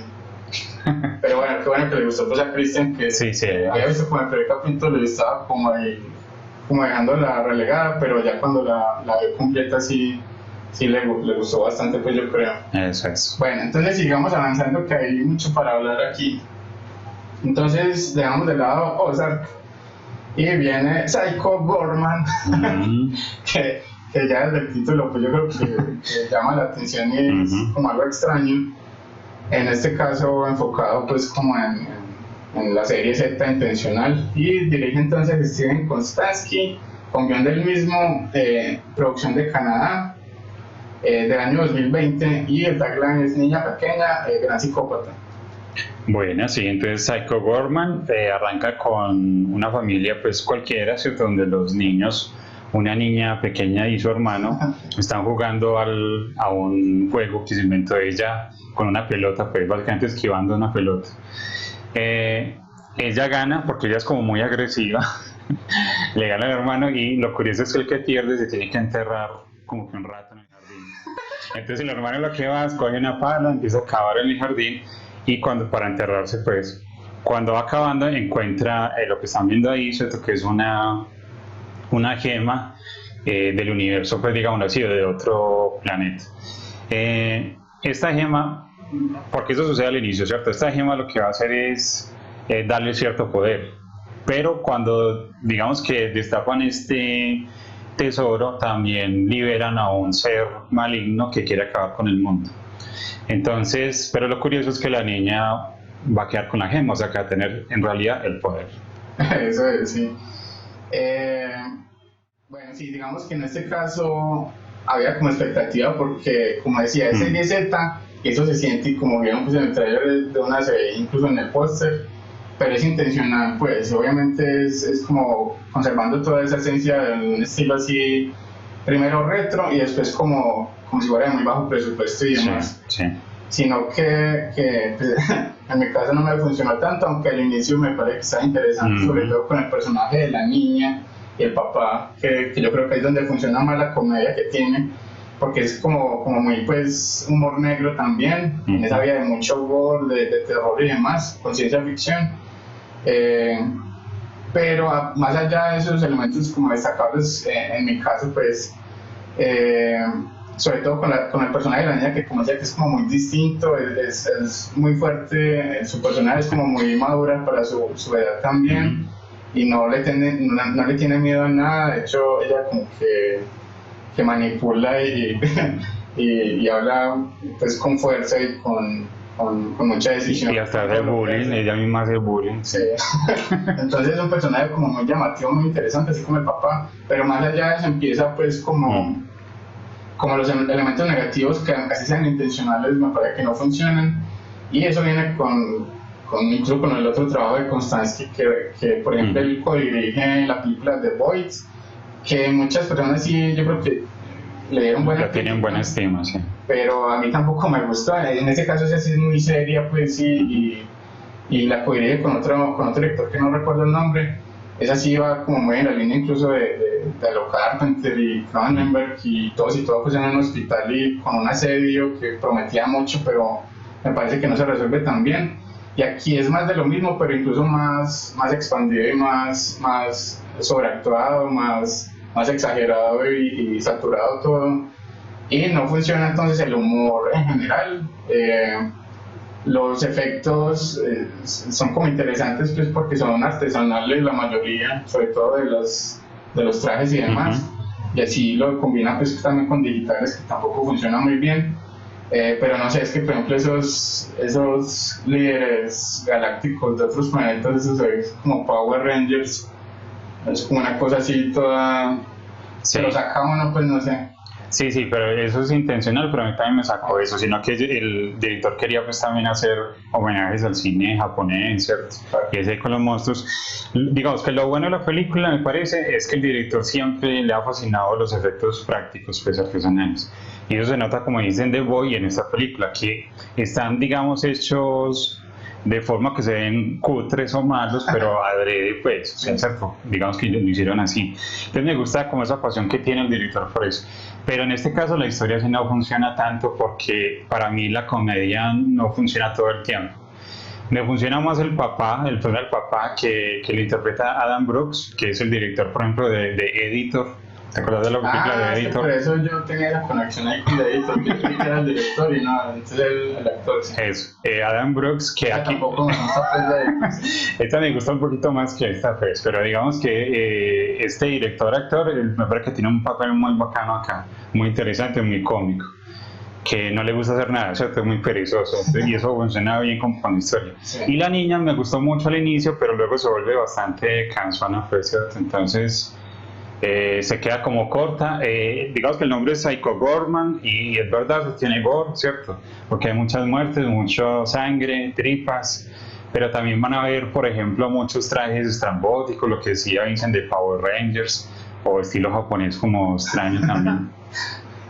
Pero bueno, qué bueno que le gustó pues a Christian, que sí. había visto como el primer capítulo le estaba como ahí, como dejándola relegada, pero ya cuando la vio completa sí le gustó bastante, pues yo creo. Eso es. Bueno, entonces sigamos avanzando, que hay mucho para hablar aquí. Entonces dejamos de lado Ozark y viene Psycho Goreman, que ya desde el título pues yo creo que llama la atención y es como algo extraño. En este caso enfocado pues como en la serie Z intencional, y dirige entonces Steven Konstanski, con guión del mismo, producción de Canadá, del año 2020, y el tagline es Niña pequeña, gran psicópata. Bueno, sí, entonces Psycho Goreman arranca con una familia pues cualquiera, ¿cierto? Donde los niños, una niña pequeña y su hermano, están jugando a un juego que se inventó ella con una pelota, pues básicamente esquivando una pelota. Ella gana porque ella es como muy agresiva, le gana al hermano, y lo curioso es que el que pierde se tiene que enterrar como que un rato en el jardín. Entonces el hermano lo que va es coge una pala, empieza a cavar en el jardín, y para enterrarse, pues cuando va acabando encuentra lo que están viendo ahí, ¿cierto? Que es una gema del universo, pues digamos así, de otro planeta. Esta gema, porque eso sucede al inicio, ¿cierto? Esta gema lo que va a hacer es darle cierto poder, pero cuando digamos que destapan este tesoro, también liberan a un ser maligno que quiere acabar con el mundo. Entonces, pero lo curioso es que la niña va a quedar con la gema, o sea que va a tener en realidad el poder. Eso es, sí. Bueno, sí, digamos que en este caso había como expectativa porque, como decía, es serie Z, eso se siente, y como vieron pues en el trailer de una serie, incluso en el póster, pero es intencional, pues obviamente es como conservando toda esa esencia de un estilo así, primero retro y después como si fuera de muy bajo presupuesto y demás. Sí. Sino que pues, en mi caso no me funcionó tanto, aunque al inicio me parece que estaba interesante, sobre todo con el personaje de la niña y el papá, que yo creo que es donde funciona más la comedia que tiene, porque es como muy pues humor negro también, en esa vida de mucho gore, de terror y demás, con ciencia ficción, pero más allá de esos elementos como destacables, en mi caso pues sobre todo con el personaje de la niña, que como decía que es como muy distinto, es muy fuerte, su personaje es como muy madura para su edad también, y no le tiene miedo a nada. De hecho ella como que manipula y habla pues con fuerza y con mucha decisión. Y hasta hace bullying, ella misma hace bullying. Sí. Entonces es un personaje como muy llamativo, muy interesante, así como el papá, pero más allá de eso empieza pues como los elementos negativos que así sean intencionales me parece que no funcionan, y eso viene incluso con el otro trabajo de Konstanski, que por ejemplo él codirige la película The Void, que muchas personas sí, yo creo que le dieron buena crítica, tienen buena estima, sí. Pero a mí tampoco me gustó. En este caso esa sí es muy seria, pues sí, y la codirige con otro director que no recuerdo el nombre. Esa sí va como muy en la línea incluso de Lo Carpenter y Cronenberg, y todo pues en un hospital y con un asedio que prometía mucho, pero me parece que no se resuelve tan bien. Y aquí es más de lo mismo, pero incluso más expandido y más sobreactuado, más exagerado y saturado todo. Y no funciona entonces el humor en general. Los efectos son como interesantes pues porque son artesanales la mayoría, sobre todo de los trajes y demás, y así lo combina pues también con digitales, que tampoco funcionan muy bien, pero no sé, es que por ejemplo esos líderes galácticos de otros planetas, eso se ve como Power Rangers, es como una cosa así toda, se lo saca uno, pues no sé. Sí, sí, pero eso es intencional, pero a mí también me sacó eso, sino que el director quería pues también hacer homenajes al cine japonés, ¿cierto? Y ese con los monstruos. Digamos que lo bueno de la película, me parece, es que el director siempre le ha fascinado los efectos prácticos, pues artesanales. Y eso se nota, como dicen The Boy en esta película, que están, digamos, hechos de forma que se ven cutres o malos, pero adrede, pues, o sea, ¿cierto? Digamos que lo hicieron así. Entonces me gusta como esa pasión que tiene el director por eso. Pero en este caso la historia sí no funciona tanto porque para mí la comedia no funciona todo el tiempo. Me funciona más el papá, el personaje del papá que lo interpreta Adam Brooks, que es el director, por ejemplo, de Editor. ¿Te acuerdas de la película de Es que Editor? por eso yo tenía la conexión ahí con el editor, que yo creí que era el director y no, entonces el actor. Sí. Eso, Adam Brooks, que aquí... Tampoco me gusta pues Esta me gusta un poquito más que esta, pues, pero digamos que este director-actor me parece que tiene un papel muy bacano acá, muy interesante, muy cómico, que no le gusta hacer nada, ¿cierto? Es muy perezoso, y eso funciona bien con la historia. Sí. Y la niña me gustó mucho al inicio, pero luego se vuelve bastante cansona, pues, ¿cierto? Entonces... se queda como corta. Digamos que el nombre es Psycho Gorman y es verdad, tiene gore, ¿cierto? Porque hay muchas muertes, mucha sangre, tripas, pero también van a ver, por ejemplo, muchos trajes estrambóticos, lo que decía Vincent de Power Rangers, o estilo japonés como extraño también.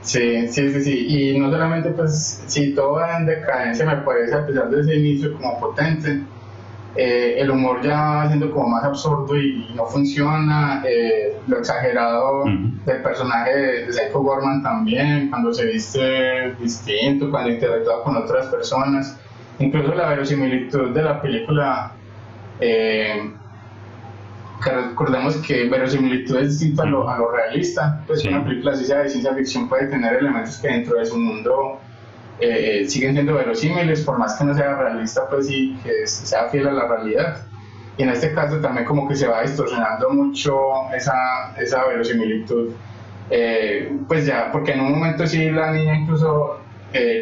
Sí, sí, sí, sí, y no solamente pues, sí, todo va en decadencia me parece, a pesar de ese inicio como potente, el humor ya va siendo como más absurdo y no funciona, lo exagerado del personaje de Psycho Gorman también, cuando se viste distinto, cuando interactúa con otras personas, incluso la verosimilitud de la película, que recordemos que verosimilitud es distinto a lo realista, pues Sí. una película así sea de ciencia ficción puede tener elementos que dentro de su mundo siguen siendo verosímiles, por más que no sea realista, pues sí, que sea fiel a la realidad. Y en este caso también como que se va distorsionando mucho esa verosimilitud. Pues ya, porque en un momento sí la niña incluso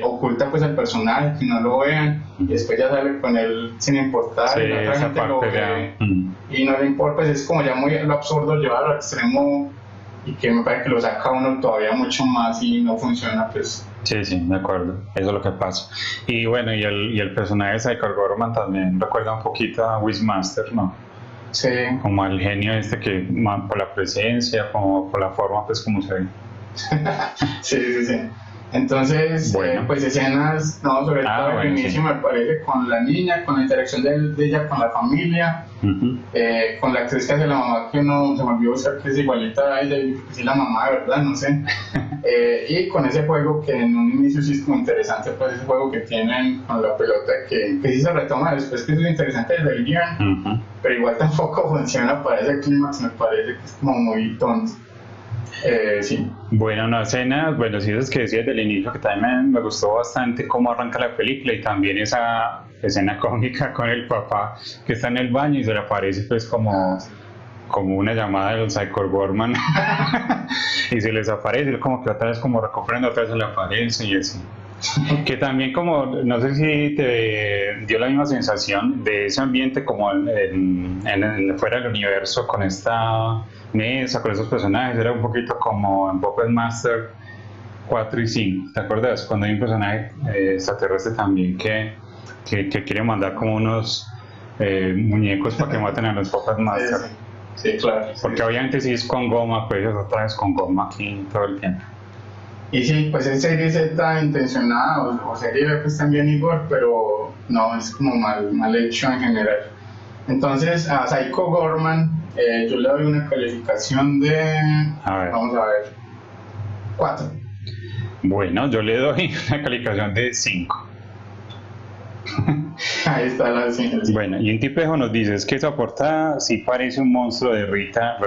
oculta pues al personaje, que no lo vean, y después ya sale con él sin importar, Sí, y la otra esa gente lo parte ve, ya. y no le importa, pues es como ya muy lo absurdo llevarlo al extremo, y que me parece que lo saca uno todavía mucho más y no funciona, pues. Sí, sí, de acuerdo, eso es lo que pasa. Y bueno, y el personaje de Psycho Gorman también recuerda un poquito a Wishmaster, ¿no? Sí. Como al genio este que, por la presencia, como por la forma, pues como se ve. Sí, sí, sí. Entonces, Bueno. pues escenas, no, sobre todo al bueno, inicio sí. me parece con la niña, con la interacción de ella con la familia, con la actriz que hace la mamá, que uno se me olvidó buscar, que es igualita a ella, y que sí la mamá de verdad, no sé. Y con ese juego que en un inicio sí es como interesante, pues ese juego que tienen con la pelota, que sí se retoma después, que es lo interesante desde el guión, pero igual tampoco funciona para ese clímax, me parece que es como muy tonto. Sí. Bueno, una escena, bueno, sí, es que decías del inicio, que también me gustó bastante cómo arranca la película y también esa escena cómica con el papá que está en el baño y se le aparece pues como una llamada del Psycho Gorman y se les aparece, él como que otra vez como recuperando, otra vez se le aparece y así. Que también como, no sé si te dio la misma sensación de ese ambiente como fuera del universo con esta mesa, con esos personajes, era un poquito como en Puppet Master 4 y 5, ¿te acuerdas? Cuando hay un personaje extraterrestre también que quiere mandar como unos muñecos para que maten a los Puppet Master. Sí, claro. Porque obviamente si es con goma, pues es otra vez con goma aquí todo el tiempo. Y sí, pues es serie Z intencionada o serie B pues también igual, pero no, es como mal hecho en general. Entonces a Psycho Gorman yo le doy una calificación de, vamos a ver, 4. Bueno, yo le doy una calificación de 5. Ahí está la 5. Bueno, y un tipejo nos dice es que esa portada sí parece un monstruo de Rita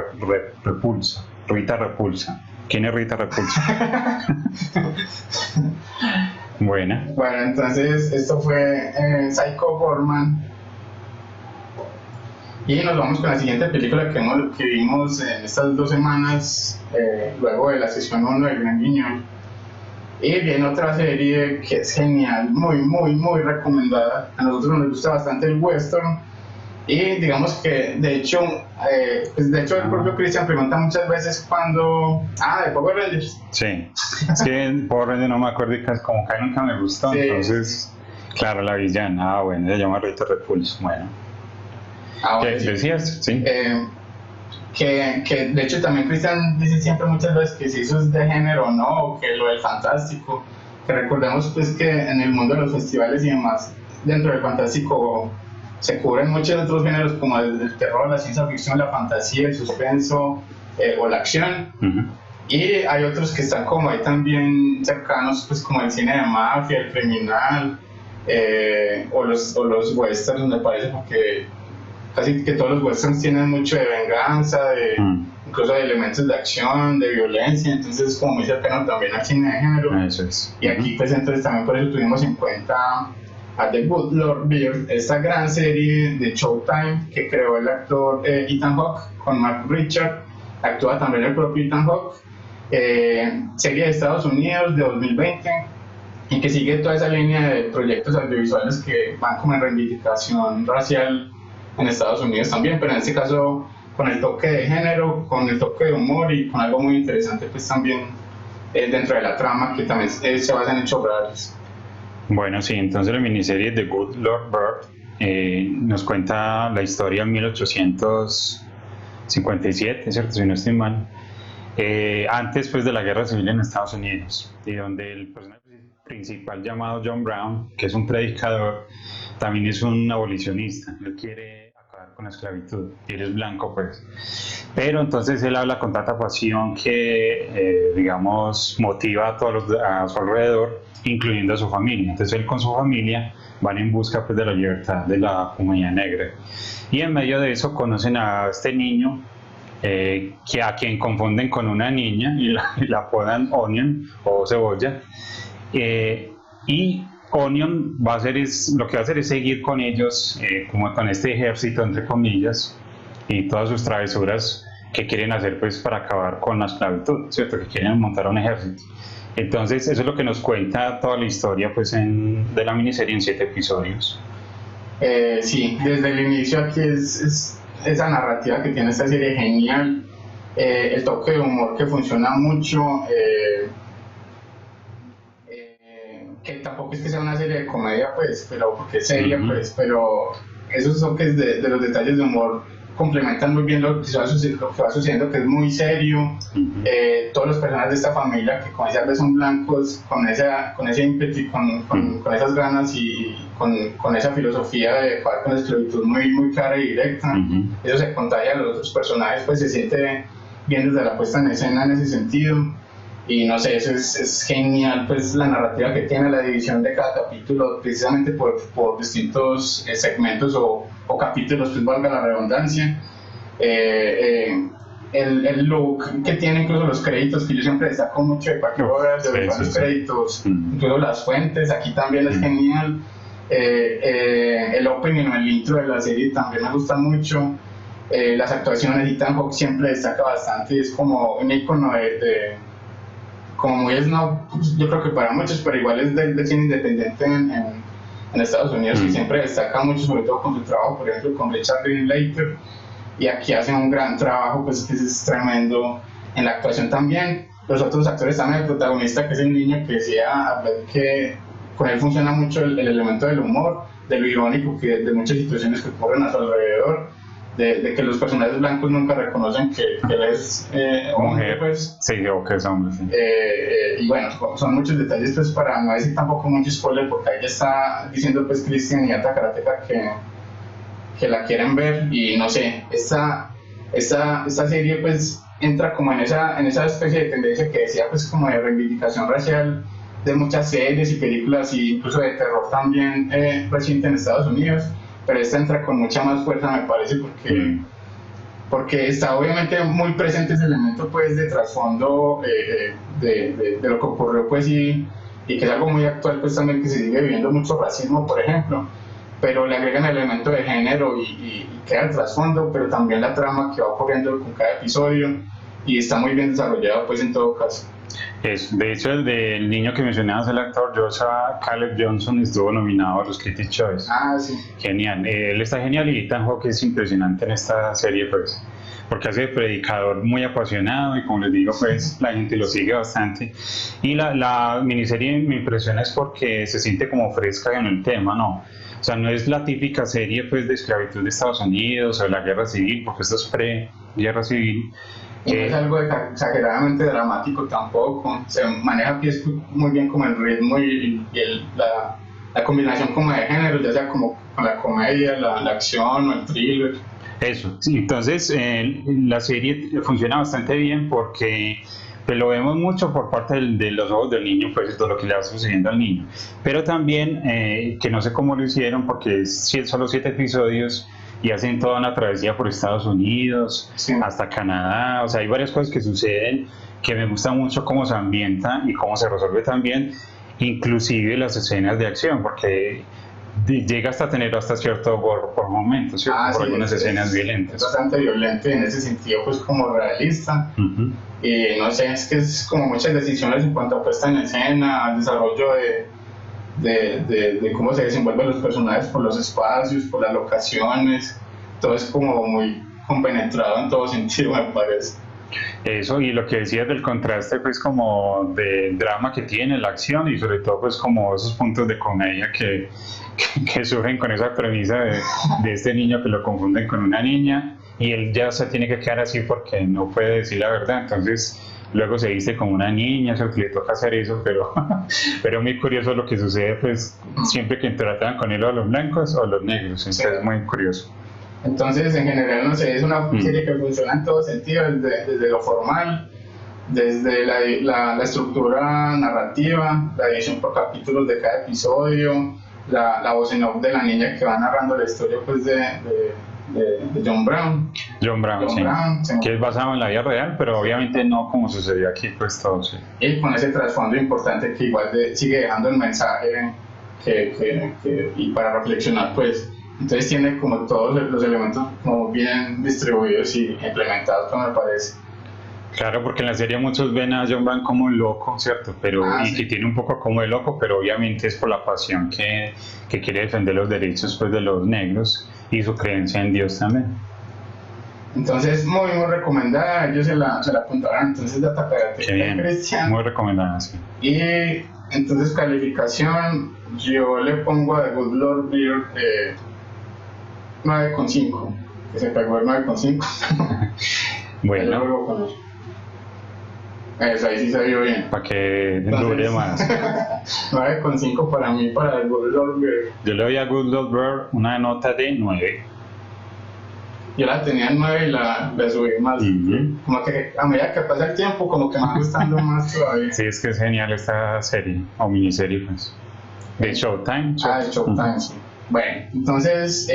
Repulsa. Rita Repulsa. ¿Quién es Rita Repulsa? Bueno, entonces esto fue Psycho Gorman. Y nos vamos con la siguiente película que vimos en estas 2 semanas, luego de la sesión 1 del Gran Guiñol. Y viene otra serie que es genial, muy, muy, muy recomendada. A nosotros nos gusta bastante el western. Y digamos que, de hecho el propio Christian pregunta muchas veces cuando... de Power Rangers. Sí, es que Power Rangers no me acuerdo y como que nunca me gustó, Sí. Entonces, claro, la villana, bueno, se llama Rita Repulso, bueno. Bueno, ¿Qué decías? Sí. Que de hecho también Christian dice siempre muchas veces que si eso es de género o no, o que lo del fantástico, que recordemos pues que en el mundo de los festivales y demás, dentro del fantástico se cubren muchos otros géneros como el terror, la ciencia ficción, la fantasía, el suspenso o la acción. Uh-huh. Y hay otros que están como ahí también cercanos, pues como el cine de mafia, el criminal, o los westerns, me parece, porque casi que todos los westerns tienen mucho de venganza, incluso de elementos de acción, de violencia, entonces es como muy cercano también al cine de género. Eso es. Y aquí pues entonces también por eso tuvimos en cuenta a The Good Lord Bird, esta gran serie de Showtime que creó el actor Ethan Hawke con Mark Richard, actúa también el propio Ethan Hawke, serie de Estados Unidos de 2020 y que sigue toda esa línea de proyectos audiovisuales que van como en reivindicación racial en Estados Unidos también, pero en este caso con el toque de género, con el toque de humor y con algo muy interesante pues también dentro de la trama que también se basa en hechos reales. Bueno, sí, entonces la miniserie The Good Lord Bird nos cuenta la historia en 1857, ¿cierto? Si no estoy mal, antes pues de la Guerra Civil en Estados Unidos, y donde el personaje principal llamado John Brown, que es un predicador, también es un abolicionista. Él quiere acabar con la esclavitud y él es blanco pues, pero entonces él habla con tanta pasión que digamos motiva a todos a su alrededor, incluyendo a su familia. Entonces él con su familia van en busca pues de la libertad de la comunidad negra, y en medio de eso conocen a este niño que a quien confunden con una niña y la apodan Onion o Cebolla, y Onion lo que va a hacer es seguir con ellos, como con este ejército entre comillas, y todas sus travesuras que quieren hacer pues para acabar con la esclavitud, ¿cierto? Que quieren montar un ejército. Entonces eso es lo que nos cuenta toda la historia pues de la miniserie en 7 episodios. Sí, desde el inicio aquí es esa narrativa que tiene esta serie genial, el toque de humor que funciona mucho, que tampoco es que sea una serie de comedia pues, pero porque es seria pues, pero esos toques de los detalles de humor complementan muy bien lo que va sucediendo, que es muy serio. Todos los personajes de esta familia que como decía son blancos, con ese ímpetu, con esas ganas y con esa filosofía de acabar con la esclavitud muy, muy clara y directa, eso se contagia a los otros personajes, pues se siente bien desde la puesta en escena en ese sentido. Y no sé, eso es genial, pues la narrativa que tiene, la división de cada capítulo, precisamente por distintos segmentos o capítulos, pues valga la redundancia. El look que tiene, incluso los créditos, que yo siempre destaco mucho de cualquier obra, de los créditos, incluso las fuentes, aquí también es genial. El opening o el intro de la serie también me gusta mucho. Las actuaciones, Ethan Hawke siempre destaca bastante, es como un icono como muy snob, yo creo que para muchos, pero igual es del cine independiente en Estados Unidos, que siempre destaca mucho, sobre todo con su trabajo, por ejemplo, con Richard Linklater, y aquí hace un gran trabajo, pues que es tremendo en la actuación también. Los otros actores también, el protagonista, que es el niño que decía, que con él funciona mucho el elemento del humor, de lo irónico, de muchas situaciones que ocurren a su alrededor, de que los personajes blancos nunca reconocen que él es hombre, pues. Sí, o que es hombre, sí. Y bueno, son muchos detalles, pues, para no decir tampoco mucho spoiler, porque ahí ya está diciendo, pues, Christian y Ata Karateka que la quieren ver, y no sé, esta serie, pues, entra como en esa especie de tendencia que decía, pues, como de reivindicación racial de muchas series y películas, e incluso de terror también reciente en Estados Unidos, pero esta entra con mucha más fuerza, me parece, porque está obviamente muy presente ese elemento pues de trasfondo de lo que ocurrió, pues, y que es algo muy actual, pues también, que se sigue viviendo mucho racismo, por ejemplo, pero le agregan el elemento de género y queda el trasfondo, pero también la trama que va ocurriendo con cada episodio, y está muy bien desarrollado, pues, en todo caso. De hecho, el del niño que mencionabas, el actor Joshua Caleb Johnson, estuvo nominado a los Critics' Choice. Ah, sí. Genial, él está genial y Ethan Hawke es impresionante en esta serie, pues, porque hace de predicador muy apasionado y como les digo, pues la gente lo sigue bastante. Y la miniserie me impresiona es porque se siente como fresca en el tema, ¿no? O sea, no es la típica serie pues de esclavitud de Estados Unidos o de la guerra civil, porque esto es pre-guerra civil. Y no es algo exageradamente dramático tampoco, se maneja pues, muy bien como el ritmo y la combinación como de género, ya sea como con la comedia, la acción o el thriller. Eso, sí, entonces la serie funciona bastante bien porque pues, lo vemos mucho por parte de los ojos del niño, pues esto es lo que le va sucediendo al niño, pero también que no sé cómo lo hicieron porque es solo 7 episodios y hacen toda una travesía por Estados Unidos, Sí. hasta Canadá, o sea, hay varias cosas que suceden que me gusta mucho cómo se ambienta y cómo se resuelve también, inclusive las escenas de acción, porque llega hasta tener hasta cierto por momentos, ¿cierto? Por Sí, algunas escenas es violentas. bastante violento y en ese sentido pues como realista. Ujú. Y no sé, es que es como muchas decisiones en cuanto a puesta en escena, al desarrollo de cómo se desenvuelven los personajes por los espacios, por las locaciones, todo es como muy compenetrado en todo sentido, me parece. Eso, y lo que decías del contraste, pues como de drama que tiene la acción y sobre todo pues como esos puntos de comedia que surgen con esa premisa de este niño que lo confunden con una niña y él ya se tiene que quedar así porque no puede decir la verdad, entonces luego se viste como una niña, o sea, que le toca hacer eso, pero muy curioso lo que sucede pues siempre que tratan con él o los blancos o los negros, entonces es muy curioso. Entonces, en general, no sé, es una serie que funciona en todo sentido, desde lo formal, desde la estructura narrativa, la edición por capítulos de cada episodio, la voz en off de la niña que va narrando la historia pues, de John Brown. John Brown, sí, que es basado en la vida real, pero obviamente no como sucedió aquí, pues todo, sí. Y con ese trasfondo importante que igual sigue dejando el mensaje y para reflexionar, pues, entonces tiene como todos los elementos como bien distribuidos y implementados, como me parece. Claro, porque en la serie muchos ven a John Brown como un loco, ¿cierto? Y sí. que tiene un poco como de loco, pero obviamente es por la pasión que quiere defender los derechos pues, de los negros y su creencia en Dios también. Entonces, muy, muy recomendada, ellos se la apuntaron, entonces data para Qué bien, Cristian. muy recomendada, sí. Y entonces calificación, yo le pongo a The Good Lord Beer 9,5, que se pegó el 9,5. Bueno, Eso ahí sí se vio bien. para que dure más. 9,5 para mí, para The Good Lord Beer. Yo le doy a Good Lord Bird una nota de 9. Yo la tenía en 9 y la subí más. Como que a medida que pasa el tiempo, como que me va gustando más todavía. Sí, es que es genial esta serie, o miniserie, pues. De Showtime. De Showtime, sí. Bueno, entonces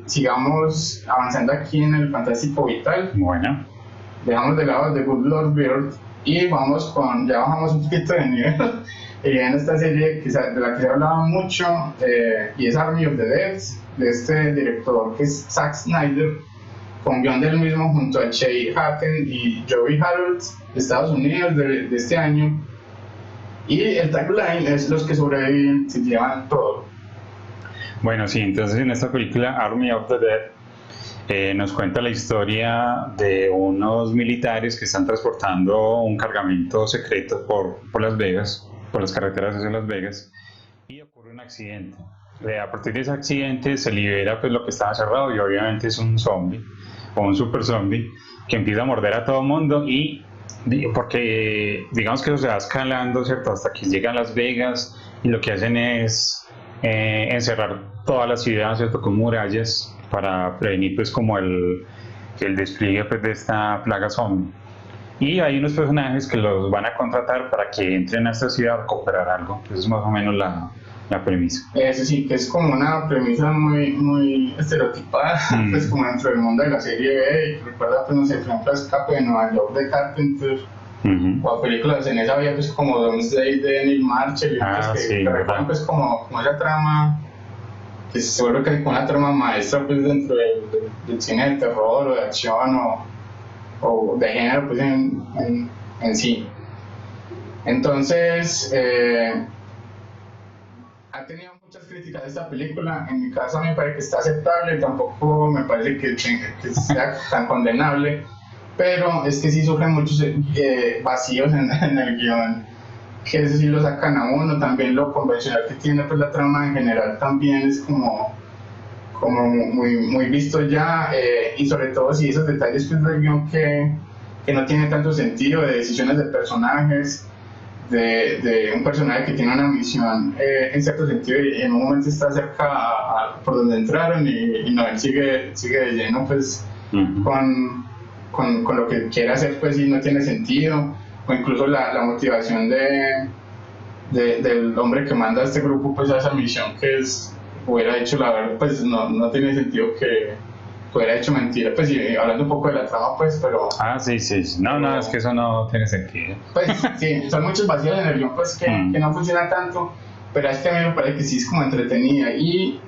sigamos avanzando aquí en el Fantástico Vital. Bueno. Dejamos de lado The Good Lord Bird y vamos ya bajamos un poquito de nivel. Y en esta serie de la que se ha hablado mucho, y es Army of the Dead, de este director que es Zack Snyder, con guión del mismo junto a Shay Hatten y Joey Harold, de Estados Unidos, de este año. Y el tagline es: los que sobreviven se llevan todo. Bueno, sí, entonces en esta película Army of the Dead nos cuenta la historia de unos militares que están transportando un cargamento secreto por Las Vegas, por las carreteras hacia Las Vegas, y ocurre un accidente. A partir de ese accidente se libera pues lo que estaba cerrado y obviamente es un zombie o un super zombie que empieza a morder a todo mundo y porque digamos que eso se va escalando, ¿cierto? Hasta que llegan a Las Vegas y lo que hacen es encerrar toda la ciudad, ¿cierto? Con murallas para prevenir pues como el despliegue pues, de esta plaga zombie. Y hay unos personajes que los van a contratar para que entren a esta ciudad a recuperar algo. Esa es más o menos la premisa. Eso sí, que es como una premisa muy, muy estereotipada, pues como dentro del mundo de la serie B. Recuerda, pues no sé, por ejemplo, Escape de Nueva York de Carpenter, o a películas en esa vía, pues como Doomsday de Neil Marshall, pues, que recuerdan pues como esa trama, que se vuelve casi como una trama maestra pues dentro del cine de terror o de acción o de género pues en sí. Entonces, ha tenido muchas críticas esta película. En mi caso, a mí me parece que está aceptable, tampoco me parece que sea tan condenable, pero es que sí sufren muchos vacíos en el guión, que eso sí lo sacan a uno. También lo convencional que tiene pues la trama en general también es como muy visto ya, y sobre todo si esos detalles pues, del guión que no tiene tanto sentido, de decisiones de personajes, de un personaje que tiene una misión en cierto sentido y en un momento está cerca por donde entraron y no, él sigue de lleno pues con lo que quiere hacer pues y no tiene sentido, o incluso la motivación del hombre que manda a este grupo pues a esa misión que hubiera hecho la verdad pues no tiene sentido que hubiera hecho mentira, pues y hablando un poco de la trama pues, pero sí, no, es que eso no tiene sentido. Pues sí, son muchos vacíos en el guión pues que no funcionan tanto, pero es que a mí me parece que sí es como entretenida y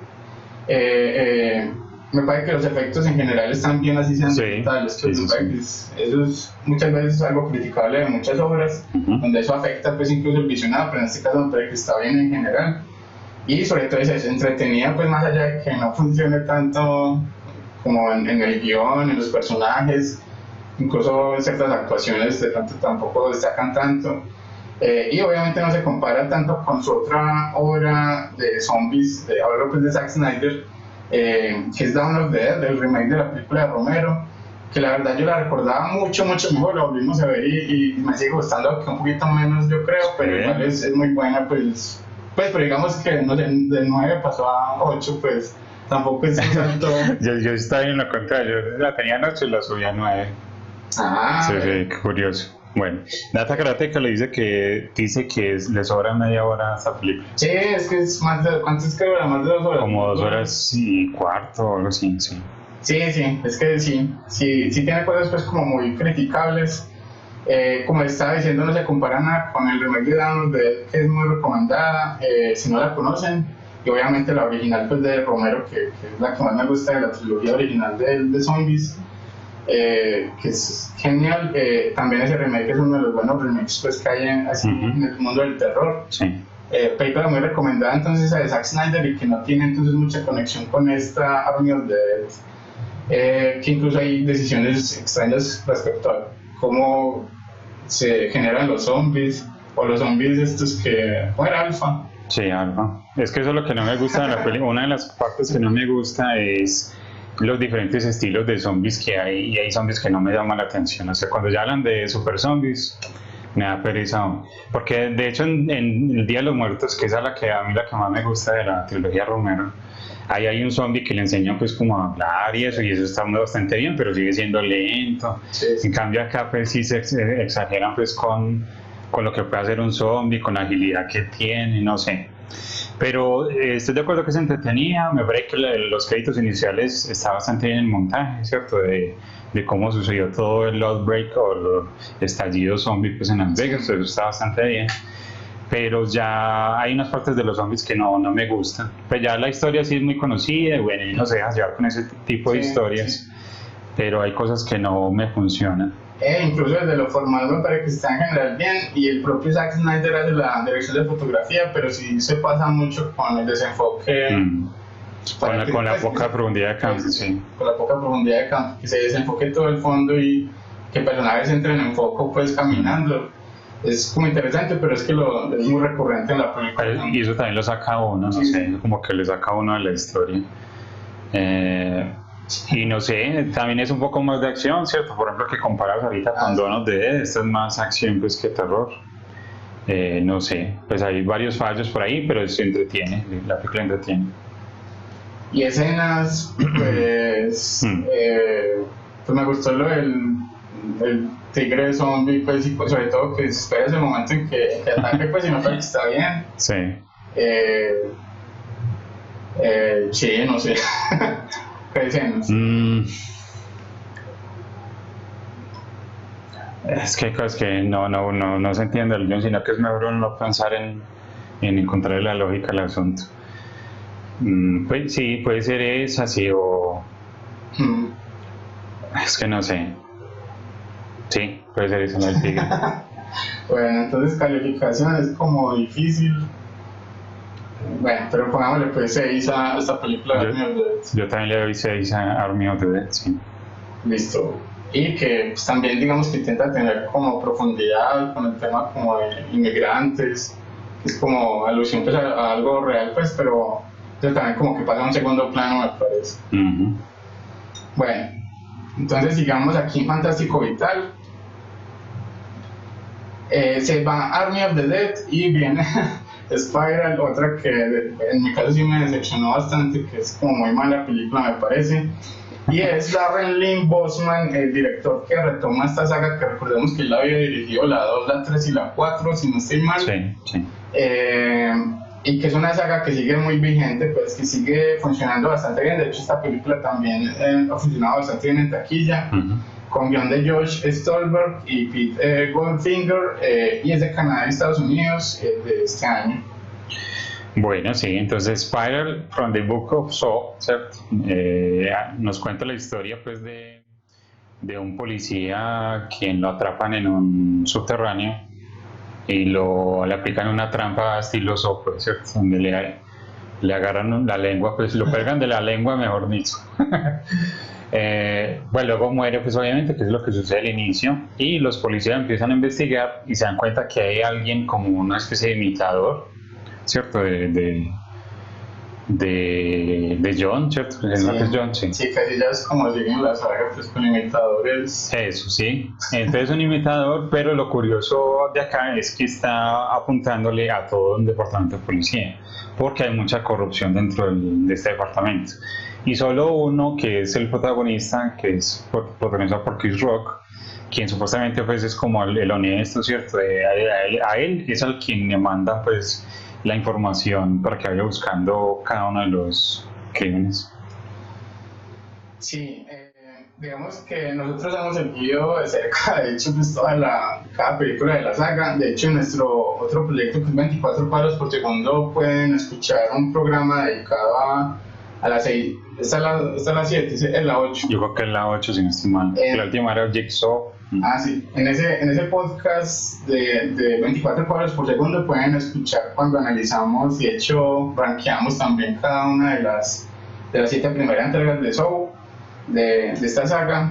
me parece que los efectos en general están bien, así sean digitales, que me parece que eso es muchas veces algo criticable de muchas obras, donde eso afecta pues incluso el visionado, pero en este caso me parece que está bien en general y sobre todo es entretenida pues más allá de que no funcione tanto como en el guión, en los personajes, incluso ciertas actuaciones de pronto tampoco destacan tanto, y obviamente no se compara tanto con su otra obra de zombies, ahora pues de Zack Snyder, que es Dawn of the Dead, el remake de la película de Romero, que la verdad yo la recordaba mucho mejor, la volvimos a ver y me sigue gustando, aunque un poquito menos yo creo, pero igual es muy buena pues pero digamos que no sé, de 9 pasó a 8 pues tampoco es tanto. yo estaba en lo contrario, yo la tenía en 8 y la subí a 9. Sí, qué curioso. Bueno, Data Karateka le dice que le sobra media hora a esta película. Sí, es que es más de, ¿cuánto es que dura? Más de 2 horas. Como 2 horas y cuarto o algo así, sí. Sí, es que sí tiene cosas pues como muy criticables. Como estaba diciendo, no se compara nada con el remake de Dawn of the Dead, que es muy recomendada, si no la conocen, y obviamente la original pues de Romero, que es la que más me gusta de la trilogía original de zombies, que es genial. También ese remake es uno de los buenos remakes pues, que hay así en el mundo del terror. Sí. Película muy recomendada entonces a de Zack Snyder y que no tiene entonces mucha conexión con esta Army of the Dead, que incluso hay decisiones extrañas respecto a cómo se generan los zombies, o los zombies estos que... ¿cómo era? Alfa. Sí, Alfa. Es que eso es lo que no me gusta de la película. Una de las partes que no me gusta es los diferentes estilos de zombies que hay, y hay zombies que no me llaman la atención. O sea, cuando ya hablan de super zombies, me da pereza. Porque de hecho en El Día de los Muertos, que es la que a mí la que más me gusta de la trilogía Romero, ahí hay un zombie que le enseña pues como a hablar y eso está bastante bien, pero sigue siendo lento. Sí. En cambio acá pues sí se exageran pues con lo que puede hacer un zombie, con la agilidad que tiene, no sé. Pero estoy de acuerdo que es entretenida, me parece que los créditos iniciales está bastante bien el montaje, ¿cierto? De cómo sucedió todo el outbreak o el estallido zombie pues en Las Vegas, eso está bastante bien. Pero ya hay unas partes de los zombies que no me gustan. Pues ya la historia sí es muy conocida, bueno, y no se deja llevar con ese tipo de historias, pero hay cosas que no me funcionan. Incluso desde lo formal me parece que está en general bien, y el propio Zack Snyder hace la dirección de fotografía, pero sí se pasa mucho con el desenfoque. Con la poca profundidad de campo, sí. Con la poca profundidad de campo, que se desenfoque todo el fondo y que personajes entren en foco pues caminando. Es como interesante, pero es que es muy recurrente en la película. Y eso también lo saca uno, no sé, como que le saca uno de la historia. Y no sé, también es un poco más de acción, ¿cierto? Por ejemplo, que comparas ahorita con Dawn of the Dead, esta es más acción pues que terror. No sé, pues hay varios fallos por ahí, pero se entretiene, la película entretiene. Y escenas, pues, pues me gustó lo del tigre zombie, pues, y sobre todo que espera ese momento en que ataque, pues, y no parece que está bien. Sí. Sí, no sé. ¿Qué escenas? Es que hay cosas que no se entiende el guión, sino que es mejor no pensar en encontrar la lógica del asunto. Pues sí, puede ser esa, sí, o... Es que no sé. Sí, puede ser esa la del tigre. Bueno, entonces calificación es como difícil. Bueno, pero pongámosle pues 6 a esta película de Army of the Dead. Yo también le doy 6 a Army of the Dead, sí. Listo. Y que pues, también digamos que intenta tener como profundidad con el tema como de inmigrantes. Es como alusión pues, a algo real pues, pero también como que pasa a un segundo plano me parece. Bueno, entonces sigamos aquí en Fantástico Vital. Se va Army of the Dead y viene Spiral, otra que en mi caso sí me decepcionó bastante, que es como muy mala película me parece, y es Darren Lynn Bousman, el director que retoma esta saga, que recordemos que él había dirigido la 2, la 3 y la 4, si no estoy mal. Sí. Y que es una saga que sigue muy vigente, pues que sigue funcionando bastante bien. De hecho esta película también ha funcionado bastante bien en taquilla, con guión de Josh Stolberg y Pete Goldfinger, y es de Canadá y Estados Unidos, de este año. Bueno, sí, entonces Spiral from the Book of Saw, ¿cierto? Nos cuenta la historia pues de un policía quien lo atrapan en un subterráneo y le aplican una trampa estilo Saw, pues, ¿cierto? Donde le agarran la lengua, pues lo pegan de la lengua, mejor dicho. Bueno, luego muere, pues obviamente, que es lo que sucede al inicio, y los policías empiezan a investigar y se dan cuenta que hay alguien como una especie de imitador, ¿cierto? De John, ¿cierto? Sí, es John, sí. Sí, casi ya es como siguen la saga, pues con imitadores. Eso, sí. Entonces un imitador, pero lo curioso de acá es que está apuntándole a todo un departamento de policía, porque hay mucha corrupción dentro de este departamento. Y solo uno, que es el protagonista, que es protagonizado por Chris Rock, quien supuestamente pues es como el honesto, ¿cierto? A él es al quien le manda pues la información para que vaya buscando cada uno de los crímenes. Sí, digamos que nosotros hemos seguido de cerca, de hecho, pues cada película de la saga. De hecho, en nuestro otro proyecto, que es 24 cuadros por segundo, pueden escuchar un programa dedicado a las 6. Esta es la 7, es la 8. Yo creo que es la 8, si no estoy mal. La última era Jigsaw. Sí. En ese podcast de 24 cuadros por segundo pueden escuchar cuando analizamos y de hecho rankeamos también cada una de las 7 primeras entregas de Saw, de esta saga.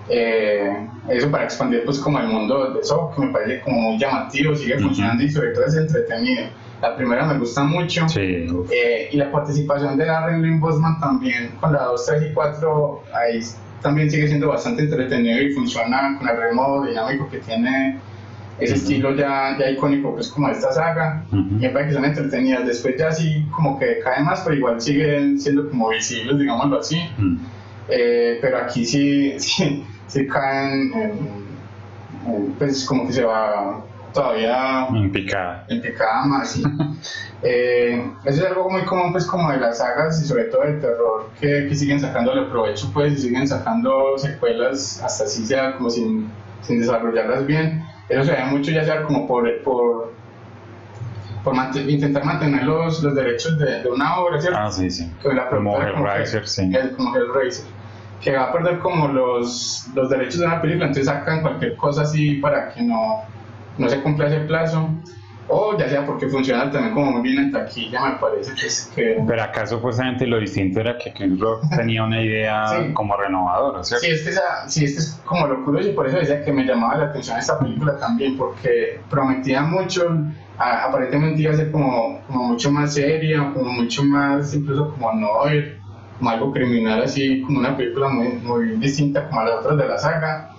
Eso para expandir pues como el mundo de Saw, que me parece como muy llamativo, sigue funcionando y sobre todo es entretenido. La primera me gusta mucho, sí. Y la participación de Darren Lynn Bousman también con la 2, 3 y 4 ahí también sigue siendo bastante entretenido y funciona con el ritmo dinámico que tiene ese estilo ya icónico pues como esta saga. Y me parece que son entretenidas. Después ya sí como que cae más, pero igual siguen siendo como visibles, digámoslo así. Pero aquí sí caen pues como que se va todavía en picada más, sí. Eso es algo muy común pues como de las sagas y sobre todo del terror, que siguen sacándole provecho pues y siguen sacando secuelas hasta así sea como sin desarrollarlas bien. Eso se ve mucho ya sea como por intentar mantener los derechos de una obra, ¿cierto? Sí. Que la como Hellraiser, sí. Como Hellraiser, que va a perder como los derechos de una película, entonces sacan cualquier cosa así para que no se cumpla ese plazo, o ya sea porque funciona también como muy bien en taquilla, me parece que... Pero acá supuestamente lo distinto era que Chris Rock tenía una idea sí. como renovadora, ¿cierto? Sí, este es como lo curioso y por eso decía que me llamaba la atención esta película también, porque prometía mucho, aparentemente iba a ser como mucho más seria, como mucho más, incluso como noir, como algo criminal, así como una película muy distinta como a las otras de la saga.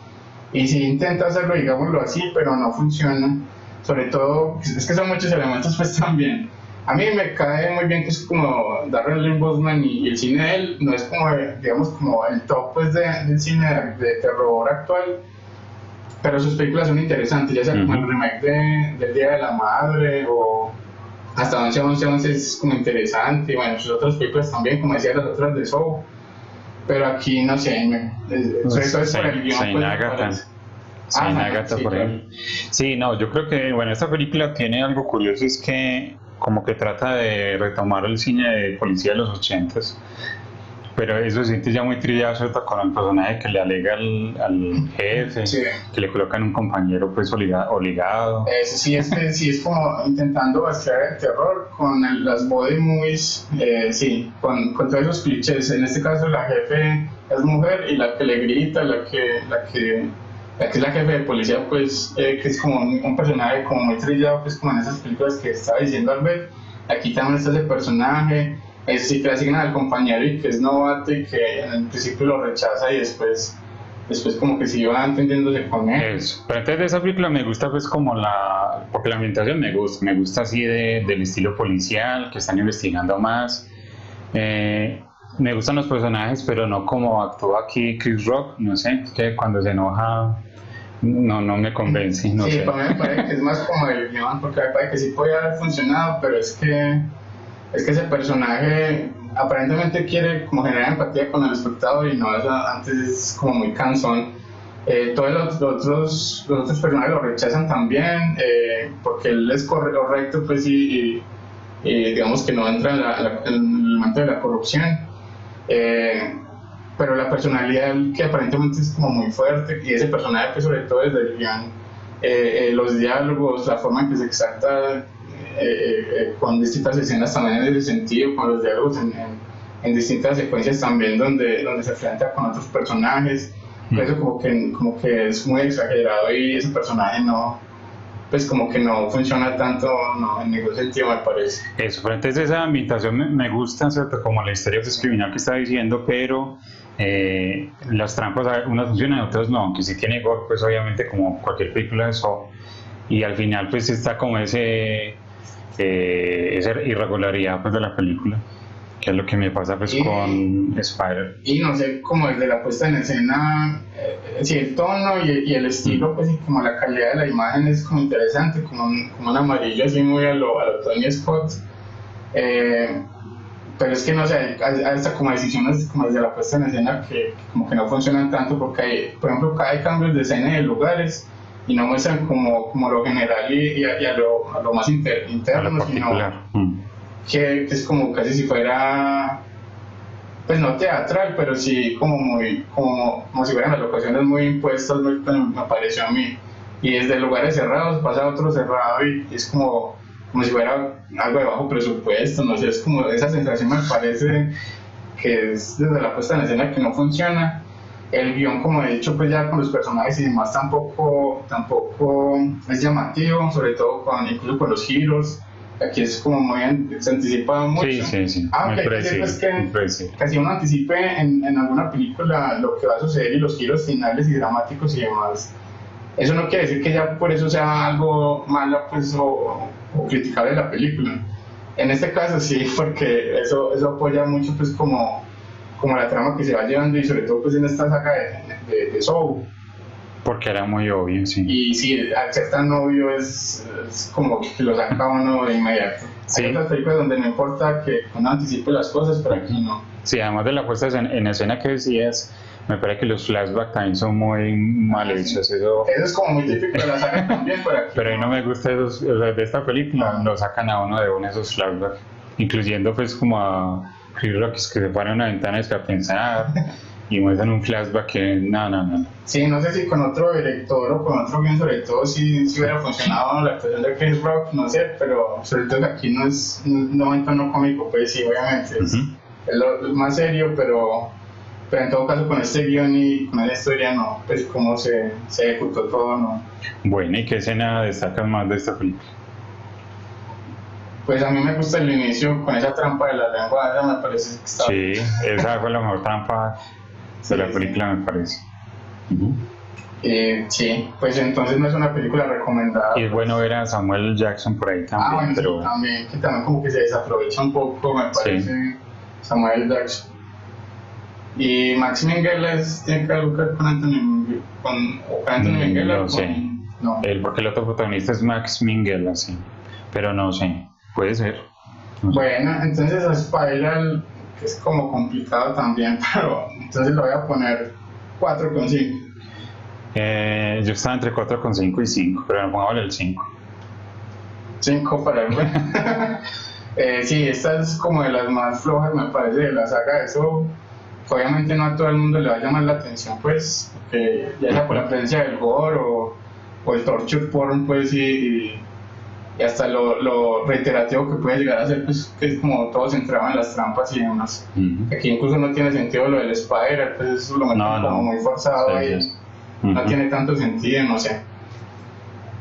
Y sí intenta hacerlo, digámoslo así, pero no funciona. Sobre todo, es que son muchos elementos pues también. A mí me cae muy bien que es como Darren Lynn Bousman y el cine de él no es como, digamos, como el top pues del cine de terror actual, pero sus películas son interesantes, ya sea como el remake del Día de la Madre o hasta 11-11 es como interesante, y bueno, sus otras películas también, como decía las otras de Saw. Pero aquí no sé, sobre todo es por el guión. Saint Agatha, por ejemplo. Sí, no, yo creo que, bueno, esta película tiene algo curioso, es que como que trata de retomar el cine de policía de los 80s, Pero eso se siente ya muy trillado, ¿cierto? Con el personaje que le alega al jefe, Sí. que le colocan un compañero pues obligado. Eso sí, sí es como intentando mezclar el terror con las body movies, sí, con todos esos clichés. En este caso la jefe es mujer y la que le grita, la que es la jefe de policía, pues, que es como un personaje como muy trillado, pues como en esas películas que estaba diciendo Albert. Aquí también está ese personaje, es sí que le asignan al compañero y que es novato y que en el principio lo rechaza y después como que sí va entendiéndose con él. Eso. Pero entonces de esa película me gusta pues como porque la ambientación me gusta así del estilo policial, que están investigando más. Me gustan los personajes, pero no como actúa aquí Chris Rock, no sé, que cuando se enoja no me convence, no Sí, sé. para mí me parece que es más como el guión, porque me parece que sí podía haber funcionado, pero es que ese personaje aparentemente quiere como generar empatía con el espectador y no, antes es como muy cansón. Todos los otros personajes lo rechazan también, porque él es correcto, pues, y digamos que no entra en el manto de la corrupción. Pero la personalidad que aparentemente es como muy fuerte, y ese personaje que sobre todo desde el guión, los diálogos, la forma en que se exalta con distintas escenas también en ese sentido, con los diálogos en distintas secuencias también donde se enfrenta con otros personajes, eso como que es muy exagerado y ese personaje no, pues como que no funciona tanto, no, en ningún sentido me parece. Eso, pero entonces esa ambientación me gusta, ¿cierto? Como la historia pues, criminal que está diciendo, pero las trampas, unas funcionan, otras no, aunque sí tiene gore, pues obviamente como cualquier película de eso, y al final pues está como esa irregularidad pues de la película, que es lo que me pasa pues con Spider. Y no sé, como desde la puesta en escena, sí, el tono y el estilo, pues y como la calidad de la imagen es como interesante, como un amarillo así muy a lo Tony Scott. Pero es que no sé, hay hasta como decisiones como desde la puesta en escena que como que no funcionan tanto porque hay, por ejemplo, hay cambios de escena y de lugares y no muestran como lo general y a lo más interno, sino que es como casi si fuera, pues no teatral, pero sí como si fueran las locaciones muy impuestas, me pareció a mí. Y desde lugares cerrados pasa a otro cerrado y es como si fuera algo de bajo presupuesto, no sé, es como esa sensación me parece que es desde la puesta en escena que no funciona. El guión, como he dicho, pues ya con los personajes y demás tampoco es llamativo, sobre todo incluso con los giros. Aquí es como se anticipa mucho. Sí. Aunque es que si uno anticipe en alguna película lo que va a suceder y los giros finales y dramáticos y demás, eso no quiere decir que ya por eso sea algo malo pues, o criticable de la película. En este caso sí, porque eso apoya mucho pues como la trama que se va llevando y sobre todo pues en esta saga de Saw. Porque era muy obvio, sí. Y sí, al ser tan obvio es como que lo saca uno de inmediato. Sí. Hay otras películas donde no importa que uno anticipe las cosas, pero aquí no. Sí, además de la puesta en escena que decías, me parece que los flashbacks también son muy mal hechos. Eso es como muy típico de la saga también, pero a mí no me gusta esos, o sea, de esta película, lo sacan a uno de esos flashbacks, incluyendo pues como a Chris Rock que se pone a una ventana a pensar y muestran un flashback que no. Sí, no sé si con otro director o con otro guion, sobre todo si hubiera funcionado la actuación de Chris Rock, no sé, pero sobre todo que aquí no es un tono cómico, pues sí, obviamente es lo más serio, pero en todo caso con este guión y con la historia no, pues cómo se ejecutó todo, no. Bueno, ¿y qué escena destacas más de esta película? Pues a mí me gusta el inicio con esa trampa de la lengua, esa me parece que está... Sí, esa fue la mejor trampa de la película, me parece. Sí, pues entonces no es una película recomendada. Y es bueno ver a Samuel Jackson por ahí también. Bueno, pero... sí, también, que también como que se desaprovecha un poco, me parece, Samuel Jackson. Y Max Minghella tiene que ver con Anthony Minghella. No sé. No. Porque el otro protagonista es Max Minghella, sí. Pero no sé, puede ser. No sé. Bueno, entonces a Spiral, que es como complicado también, pero entonces lo voy a poner 4,5. Yo estaba entre 4,5 y 5, pero no pongámosle el 5. 5 para el sí, esta es como de las más flojas, me parece, de la saga de Saw. obviamente no a todo el mundo le va a llamar la atención, pues, ya sea por la presencia del gore o el torture porn, pues, y hasta lo reiterativo que puede llegar a ser, pues, que es como todos entraban en las trampas y demás. Aquí incluso no tiene sentido lo del spider, pues eso lo meten como muy forzado ahí, no tiene tanto sentido, no sé.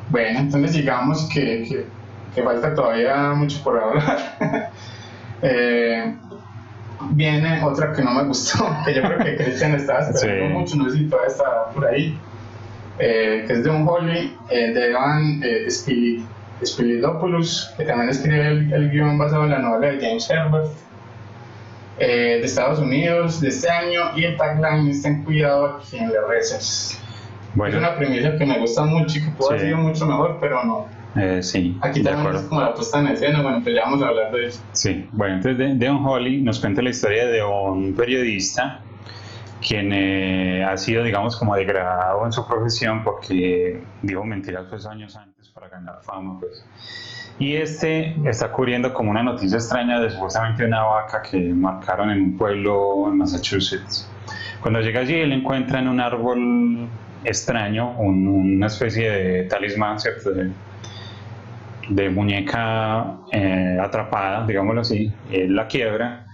Bueno, entonces digamos que falta todavía mucho por hablar. Viene otra que no me gustó, que yo creo que Cristian estaba esperando mucho, no sé si todavía está por ahí, que es de Unholy, de Evan Spilidopoulos, que también escribe el guión basado en la novela de James Herbert, de Estados Unidos, de este año, y el tagline es "Ten cuidado a quien le reces". Bueno. Es una premisa que me gusta mucho y que pudo haber sido mucho mejor, pero no. Sí, aquí también es como la puesta en escena, bueno, pues ya vamos a hablar de eso. Sí, bueno, entonces de Unholy nos cuenta la historia de un periodista quien ha sido, digamos, como degradado en su profesión porque dijo mentiras pues años antes para ganar fama, pues. Y está cubriendo como una noticia extraña de supuestamente una vaca que marcaron en un pueblo en Massachusetts. Cuando llega allí, él encuentra en un árbol extraño una especie de talismán, ¿cierto? De muñeca atrapada, digámoslo así. Él la quiebra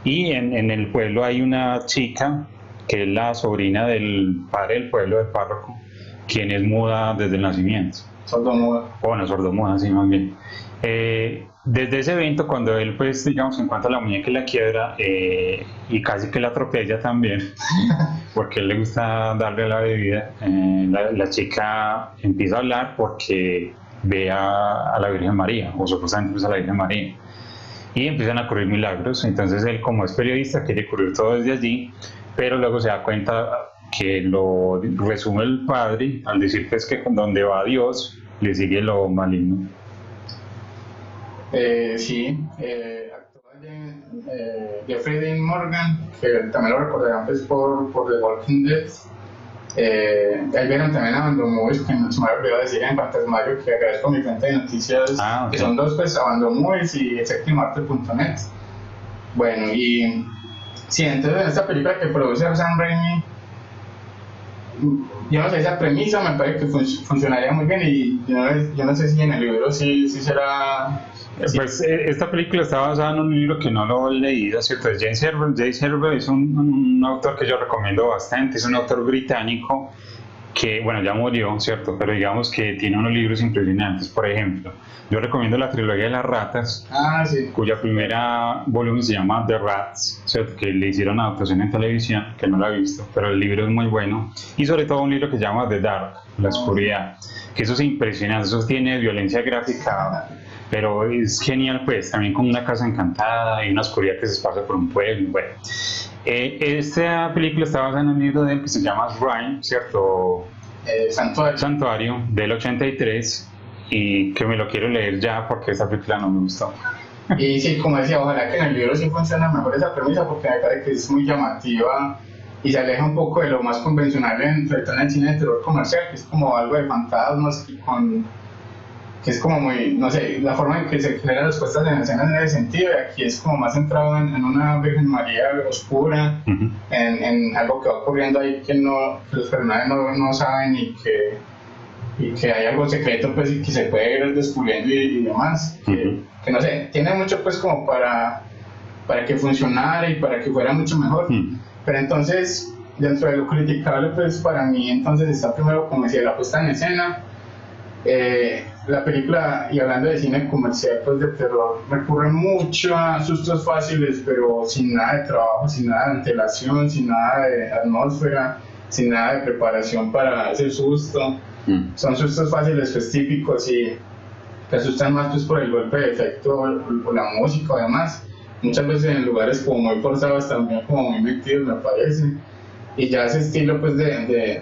y en el pueblo hay una chica que es la sobrina del padre del pueblo, del párroco, quien es muda desde el nacimiento. Sordomuda. Bueno, sordomuda, sí, más bien. Desde ese evento, cuando él, pues, digamos, encuentra la muñeca y la quiebra, y casi que la atropella también, porque él le gusta darle la bebida, la chica empieza a hablar porque ve a la Virgen María, o supuestamente pues a la Virgen María, y empiezan a ocurrir milagros. Entonces él, como es periodista, quiere cubrir todo desde allí, pero luego se da cuenta que lo resume el padre al decir pues que donde va Dios le sigue lo maligno. Sí, actúa Jeffrey Dean Morgan, que también lo recordarán pues por The Walking Dead. Ahí vieron también Abandon Movies, que no se me olvidó decir en Fantasmario, que agradezco mi fuente de noticias, okay, que son dos, pues, Abandon Movies y séptimoarte.net. Bueno, y sí, entonces en esta película que produce Sam Raimi, yo no sé, esa premisa me parece que funcionaría muy bien, y yo no sé si en el libro sí será... Pues esta película está basada en un libro que no lo he leído, ¿cierto? James Herbert es un autor que yo recomiendo bastante, es un autor británico que, bueno, ya murió, ¿cierto? Pero digamos que tiene unos libros impresionantes. Por ejemplo, yo recomiendo la trilogía de las ratas, sí, cuya primera volumen se llama The Rats, ¿cierto? Que le hicieron adaptación en televisión, que no la he visto, pero el libro es muy bueno. Y sobre todo un libro que se llama The Dark, La Oscuridad, que eso es impresionante, eso tiene violencia gráfica, pero es genial, pues, también con una casa encantada y una oscuridad que se esparce por un pueblo. Bueno, esta película está basada en un libro de él que se llama Rime, ¿cierto? Santuario, del 83, y que me lo quiero leer ya porque esta película no me gustó. Y sí, como decía, ojalá que en el libro sí funcione mejor esa premisa, porque me parece que es muy llamativa y se aleja un poco de lo más convencional en el cine de terror comercial, que es como algo de fantasmas que es como muy, no sé, la forma en que se generan las puestas en escena en ese sentido, y aquí es como más centrado en una Virgen María oscura, en algo que va ocurriendo ahí que los personajes no saben, y que hay algo secreto, pues, y que se puede ir descubriendo y demás, que no sé, tiene mucho pues como para que funcionara y para que fuera mucho mejor, pero entonces, dentro de lo criticable, pues para mí entonces está primero, como decía, la puesta en escena. La película, y hablando de cine comercial, pues de terror, recurre mucho a sustos fáciles, pero sin nada de trabajo, sin nada de antelación, sin nada de atmósfera, sin nada de preparación para ese susto. Son sustos fáciles, pues típicos, y te asustan más pues por el golpe de efecto o la música o demás. Muchas veces en lugares como muy forzados, también como muy metidos, me parece. Y ya ese estilo pues de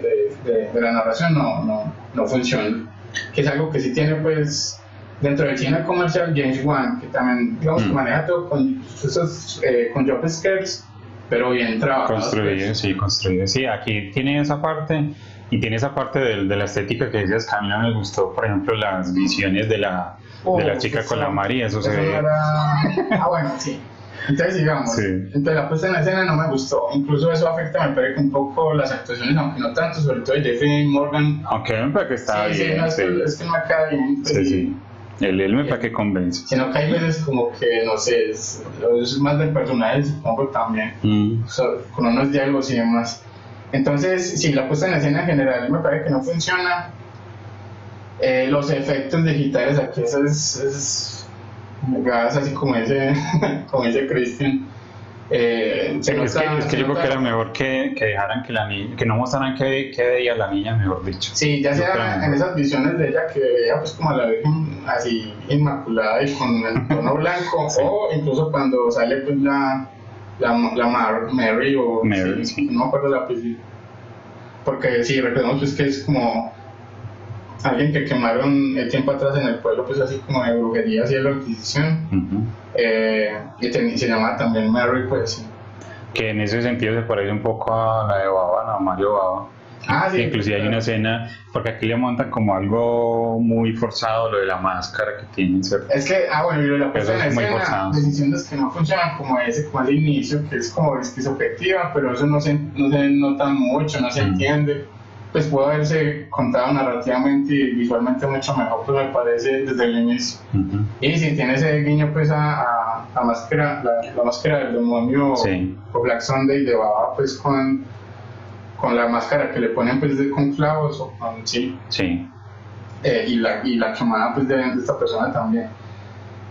la narración no funciona, que es algo que sí tiene pues dentro del cine comercial James Wan, que también digamos que maneja todo con jump scares, pero bien trabajados. Construido, sí, aquí tiene esa parte, y tiene esa parte de la estética que decías, que a mí no me gustó, por ejemplo, las visiones de la chica con la María, eso se ve... Bueno, sí. Entonces, digamos, Sí. entonces la puesta en escena no me gustó. Incluso eso afecta, me parece que un poco las actuaciones, aunque no tanto, sobre todo de Jeffrey Morgan. Aunque me parece que está Sí, bien. no, Sí, es que no me queda bien. Pues, sí. Sí. Él me parece que convence. sino que hay veces como que, no sé, es más del personaje, supongo también, con unos diálogos y demás. Entonces, sí, la puesta en escena en general me parece que no funciona. Los efectos digitales aquí, eso es así como dice, como dice Christian. Es que yo creo que era mejor que dejaran que la niña, que no mostraran que veía la niña, mejor dicho. Sí, ya sea en esas visiones de ella que veía pues como a la Virgen así inmaculada y con el tono blanco, sí. O incluso cuando sale pues la Mary o Mary, sí. No me acuerdo la apellido, porque sí, recordemos pues que es como alguien que quemaron el tiempo atrás en el pueblo, pues así como de brujería, así de la Inquisición. Y se llama también Mary, pues sí. Que en ese sentido se parece un poco a la de Baba, a Mario Baba. Sí, inclusive hay una escena, porque aquí le montan como algo muy forzado lo de la máscara que tienen, ¿cierto? Es que, bueno, y la puesta en escena, decisiones que no funcionan como ese inicio, que es como esquizoafectiva, pero eso no se nota mucho, no se entiende. Pues puede haberse contado narrativamente y visualmente mucho mejor, pues me parece, desde el inicio. Y si tiene ese guiño pues a máscara, la máscara del demonio, sí. O Black Sunday de Baba, pues con la máscara que le ponen pues con clavos o con sí. Y la quemada pues de esta persona también.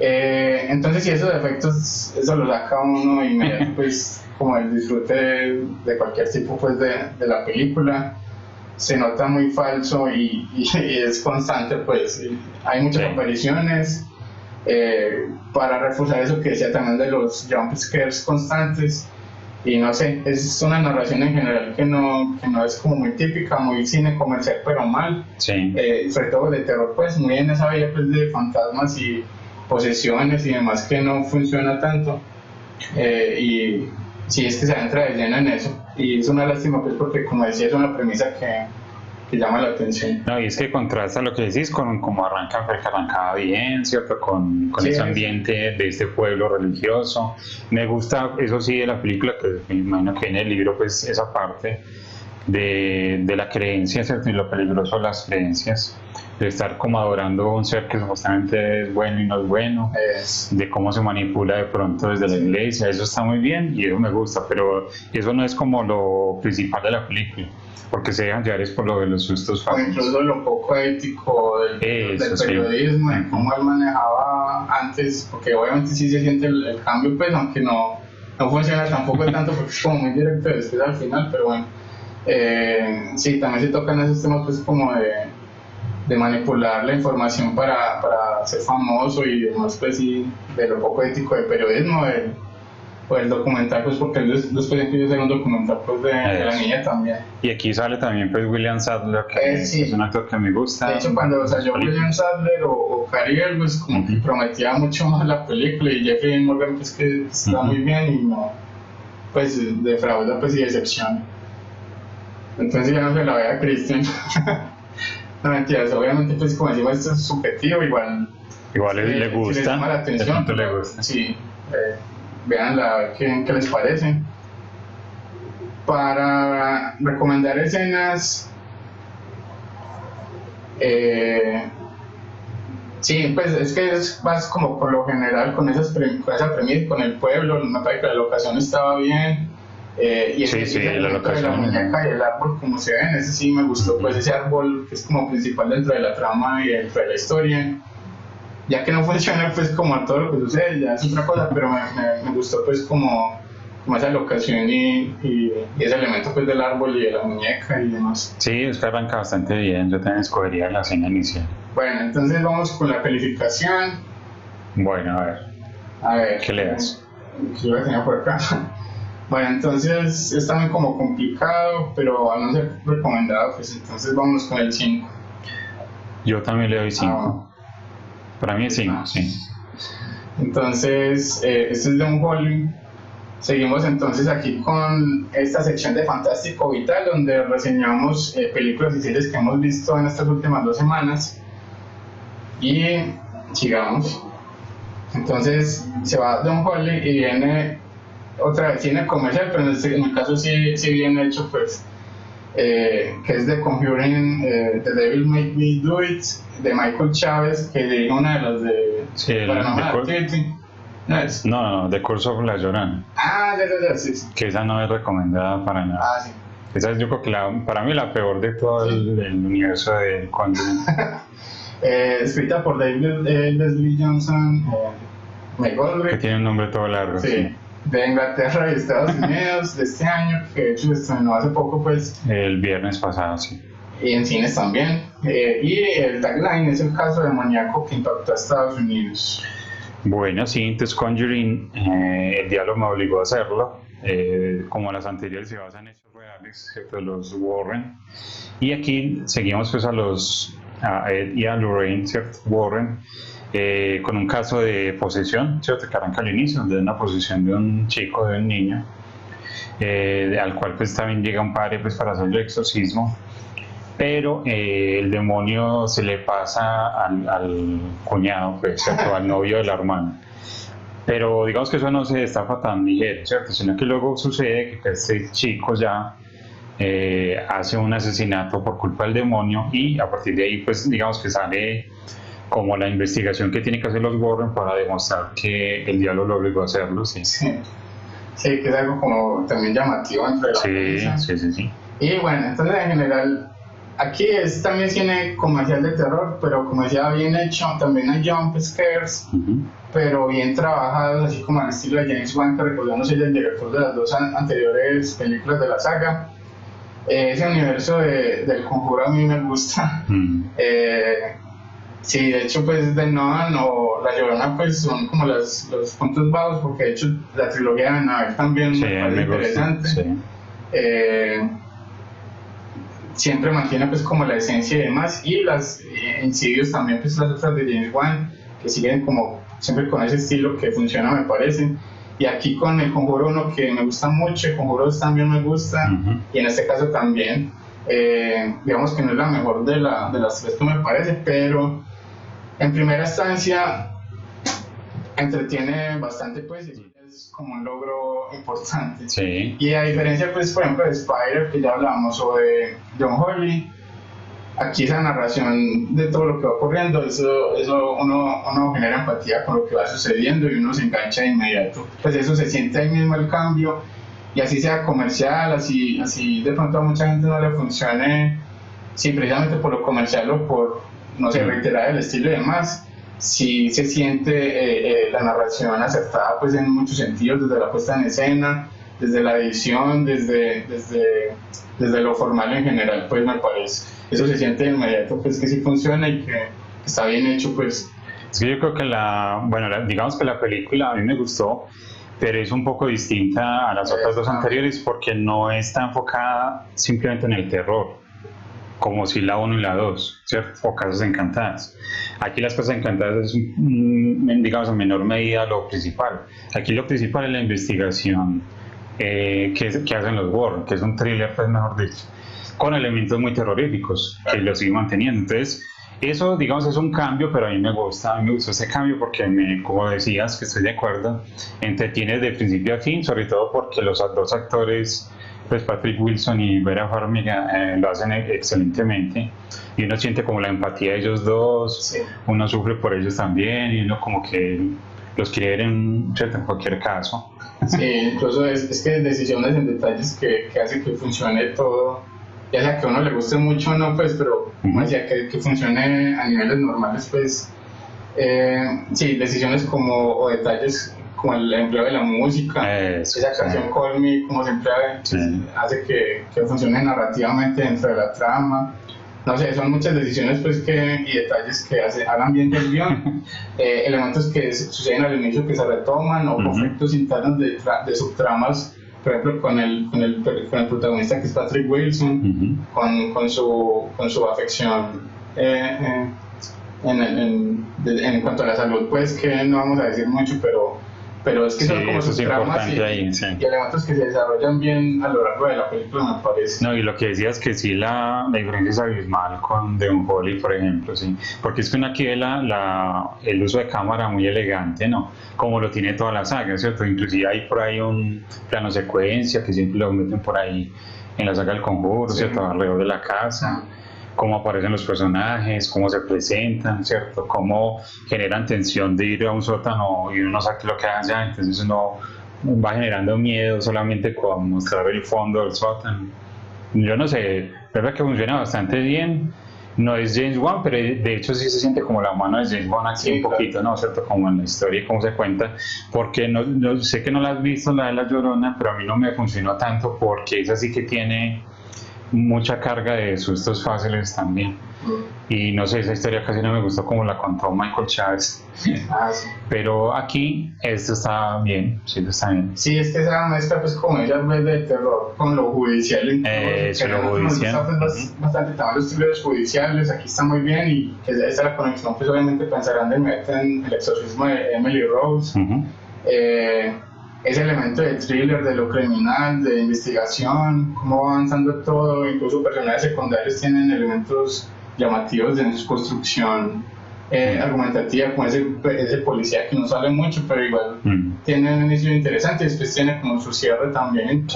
Entonces, si esos efectos, eso lo saca uno y me pues como el disfrute de cualquier tipo pues de la película. Se nota muy falso y es constante, pues hay muchas apariciones para reforzar eso que decía también de los jump scares constantes. Y no sé, es una narración en general que no es como muy típica, muy cine comercial, pero mal. Sobre todo de terror, pues muy en esa vía pues, de fantasmas y posesiones y demás que no funciona tanto. Y sí, es que se entra de lleno en eso. Y es una lástima, pues, porque como decía, es una premisa que llama la atención. No, y es que contrasta lo que decís con cómo arrancaba bien, ¿cierto? Con sí, ese ambiente de este pueblo religioso. Me gusta, eso sí, de la película, que me imagino que en el libro, pues, esa parte de la creencia, ¿cierto? Y lo peligroso de las creencias, de estar como adorando a un ser que supuestamente es bueno y no es bueno, de cómo se manipula de pronto desde la iglesia. Eso está muy bien y eso me gusta, pero eso no es como lo principal de la película, porque se dejan llevar es por lo de los sustos fáciles. O incluso lo poco ético del periodismo, de cómo él manejaba antes, porque obviamente sí se siente el cambio, pues aunque no funciona tampoco tanto porque es como muy directo después al final, pero bueno. Sí, también se tocan esos temas pues como de manipular la información para ser famoso y demás, pues sí, de lo poco ético del periodismo, o el documental, pues porque después empieza a hacer un documental pues de la niña también. Y aquí sale también pues William Sadler, que sí. Es un actor que me gusta. De hecho, cuando salió William Sadler o Cary Elwes, pues como que prometía mucho más la película, y Jeffrey Morgan pues que está muy bien y no, pues defrauda pues y decepciona. Entonces ya no se la ve a Christian. No, mentiras, obviamente pues como decimos esto es subjetivo, igual le gusta, si les llama la atención, le gusta. Sí, véanla a ver qué les parece. Para recomendar escenas, sí, pues es que es más como por lo general con esa premisa, con el pueblo, me parece que la locación estaba bien. Y el la locación de la muñeca y el árbol, como se ven, ese sí me gustó, pues ese árbol que es como principal dentro de la trama y dentro de la historia, ya que no funciona pues como a todo lo que sucede, ya es otra cosa, pero me gustó pues como esa locación y ese elemento pues del árbol y de la muñeca y demás. Sí, es que arranca bastante bien, yo también escogería la escena inicial. Bueno, entonces vamos con la calificación. Bueno, a ver, ¿qué le das? Yo la tenía por acá. Bueno, entonces está muy como complicado, pero al no ser recomendado, pues entonces vamos con el 5. Yo también le doy 5. Para mí es 5, sí. Entonces, esto es de un volumen. Seguimos entonces aquí con esta sección de Fantástico Vital, donde reseñamos películas y series que hemos visto en estas últimas 2 semanas. Y sigamos. Entonces se va Don Holly y viene otra vez cine comercial, pero en el caso sí bien hecho, pues, que es The Conjuring, The Devil Made Me Do It, de Michael Chávez, que dirige una de las de Sí, Paranormal Activity. ¿No es? No, The Curse of La Llorona. Ya, sí. Que esa no es recomendada para nada. Sí. Esa es yo creo que para mí la peor de todo el universo de Conjuring. Escrita por David Leslie Johnson, Meg Que Goldrick. tiene un nombre todo largo. Sí. De Inglaterra y Estados Unidos de este año, que de hecho se estrenó hace poco, pues. El viernes pasado, sí. Y en cines también. Y el tagline es el caso demoníaco que impactó a Estados Unidos. Bueno, sí, entonces Conjuring, el diálogo me obligó a hacerlo. Como las anteriores se basan en hechos reales, ¿cierto? Los Warren. Y aquí seguimos pues a Ed y a Lorraine, ¿cierto? Warren, con un caso de posesión, ¿cierto? Que arranca al inicio, de una posesión de un chico, de un niño, al cual pues también llega un padre pues para hacer el exorcismo. Pero el demonio se le pasa al cuñado, pues, ¿cierto? Al novio de la hermana. Pero digamos que eso no se destapa tan ligero, ¿cierto? Sino que luego sucede que este chico ya hace un asesinato por culpa del demonio y a partir de ahí, pues, digamos que sale como la investigación que tienen que hacer los Warren para demostrar que el diablo lo obligó a hacerlo, ¿sí? Sí, que es algo como también llamativo entre la película. Sí. Y bueno, entonces en general... Aquí es también cine comercial de terror, pero como decía, bien hecho. También hay jump scares, pero bien trabajados, así como al estilo de James Wan, que recordamos es el director de las dos anteriores películas de la saga. Ese universo del Conjuro a mí me gusta. Sí, de hecho, pues The Nun o La Llorona pues son como los puntos bajos, porque de hecho la trilogía de Annabelle también me parece interesante. Sí. Siempre mantiene pues como la esencia y demás, y las Insidious también, pues las otras de James Wan, que siguen como siempre con ese estilo que funciona, me parece. Y aquí con el Conjuro 1, que me gusta mucho, el Conjuro 2 también me gusta, y en este caso también, digamos que no es la mejor de las tres que me parece, pero en primera instancia entretiene bastante, pues, es como un logro importante. Sí. Y a diferencia, pues, por ejemplo, de Spider, que ya hablamos, o de John Holly, aquí esa narración de todo lo que va ocurriendo, eso uno genera empatía con lo que va sucediendo y uno se engancha de inmediato. Pues eso se siente ahí mismo el cambio, y así sea comercial, así de pronto a mucha gente no le funcione, sí, precisamente por lo comercial o por, no sé, reiterar el estilo y demás. Sí se siente la narración acertada, pues, en muchos sentidos, desde la puesta en escena, desde la edición, desde lo formal en general, pues me parece. Eso se siente de inmediato, pues, que sí funciona y que está bien hecho, pues. Sí, yo creo que digamos que la película a mí me gustó, pero es un poco distinta a las otras dos anteriores porque no está enfocada simplemente en el terror, como si la 1 y la 2, ¿cierto? O Casas Encantadas. Aquí las Casas Encantadas es, digamos, en menor medida lo principal. Aquí lo principal es la investigación que hacen los Warren, que es un thriller, pues, mejor dicho, con elementos muy terroríficos, que lo siguen manteniendo. Entonces, eso, digamos, es un cambio, pero a mí me gustó ese cambio porque, como decías, que estoy de acuerdo, entretiene de principio a fin, sobre todo porque los dos actores, pues Patrick Wilson y Vera Farmiga, lo hacen excelentemente y uno siente como la empatía de ellos dos, sí. Uno sufre por ellos también y uno como que los quiere en cualquier caso. Sí, incluso es que decisiones en detalles que hace que funcione todo, ya sea que a uno le guste mucho o no, pues, pero más allá que funcione a niveles normales, pues, sí, decisiones o detalles como el empleo de la música, esa canción Call Me, como siempre hace que funcione narrativamente dentro de la trama. No sé, son muchas decisiones, pues, y detalles que hagan bien del guión, elementos que suceden al inicio que se retoman, o conflictos internos de subtramas, por ejemplo, con el protagonista, que es Patrick Wilson, con su afección en cuanto a la salud, pues, que no vamos a decir mucho, pero pero es que Sí, son como eso es subtramas importante ahí, sí. y elementos que se desarrollan bien a lo largo de la película, me parece. No, y lo que decías que sí, la diferencia es abismal con The Unholy, por ejemplo, sí. Porque es que uno aquí ve el uso de cámara muy elegante, ¿no? Como lo tiene toda la saga, ¿cierto? Inclusive hay por ahí un plano secuencia que siempre lo meten por ahí en la saga del Conjuro, Sí. ¿cierto? Alrededor de la casa, cómo aparecen los personajes, cómo se presentan, ¿cierto? Cómo generan tensión de ir a un sótano y uno no sabe qué es lo que hace, entonces uno va generando miedo solamente con mostrar el fondo del sótano. Yo no sé, verdad que funciona bastante bien. No es James Wan, pero de hecho sí se siente como la mano de James Wan aquí Sí, un poquito, ¿no? ¿Cierto? Como en la historia y cómo se cuenta. Porque sé que no la has visto, la de La Llorona, pero a mí no me funcionó tanto porque esa sí que tiene mucha carga de sustos fáciles también. Y no sé, esa historia casi no me gustó como la contó Michael Chávez. Sí. Pero aquí esto está bien, sí, esto está bien. Sí, es que esa mezcla pues como ella ve de terror con lo judicial, Eso, lo nos judicial. gusta pues, bastante también los thrillers judiciales, aquí está muy bien y que esa es la conexión pues obviamente pensarán de meter en El exorcismo de Emily Rose. Ese elemento de thriller, de lo criminal, de investigación, cómo va avanzando todo, incluso personajes secundarios tienen elementos llamativos en su construcción argumentativa, como ese policía que no sale mucho, pero igual tiene un inicio interesante y después tiene como su cierre también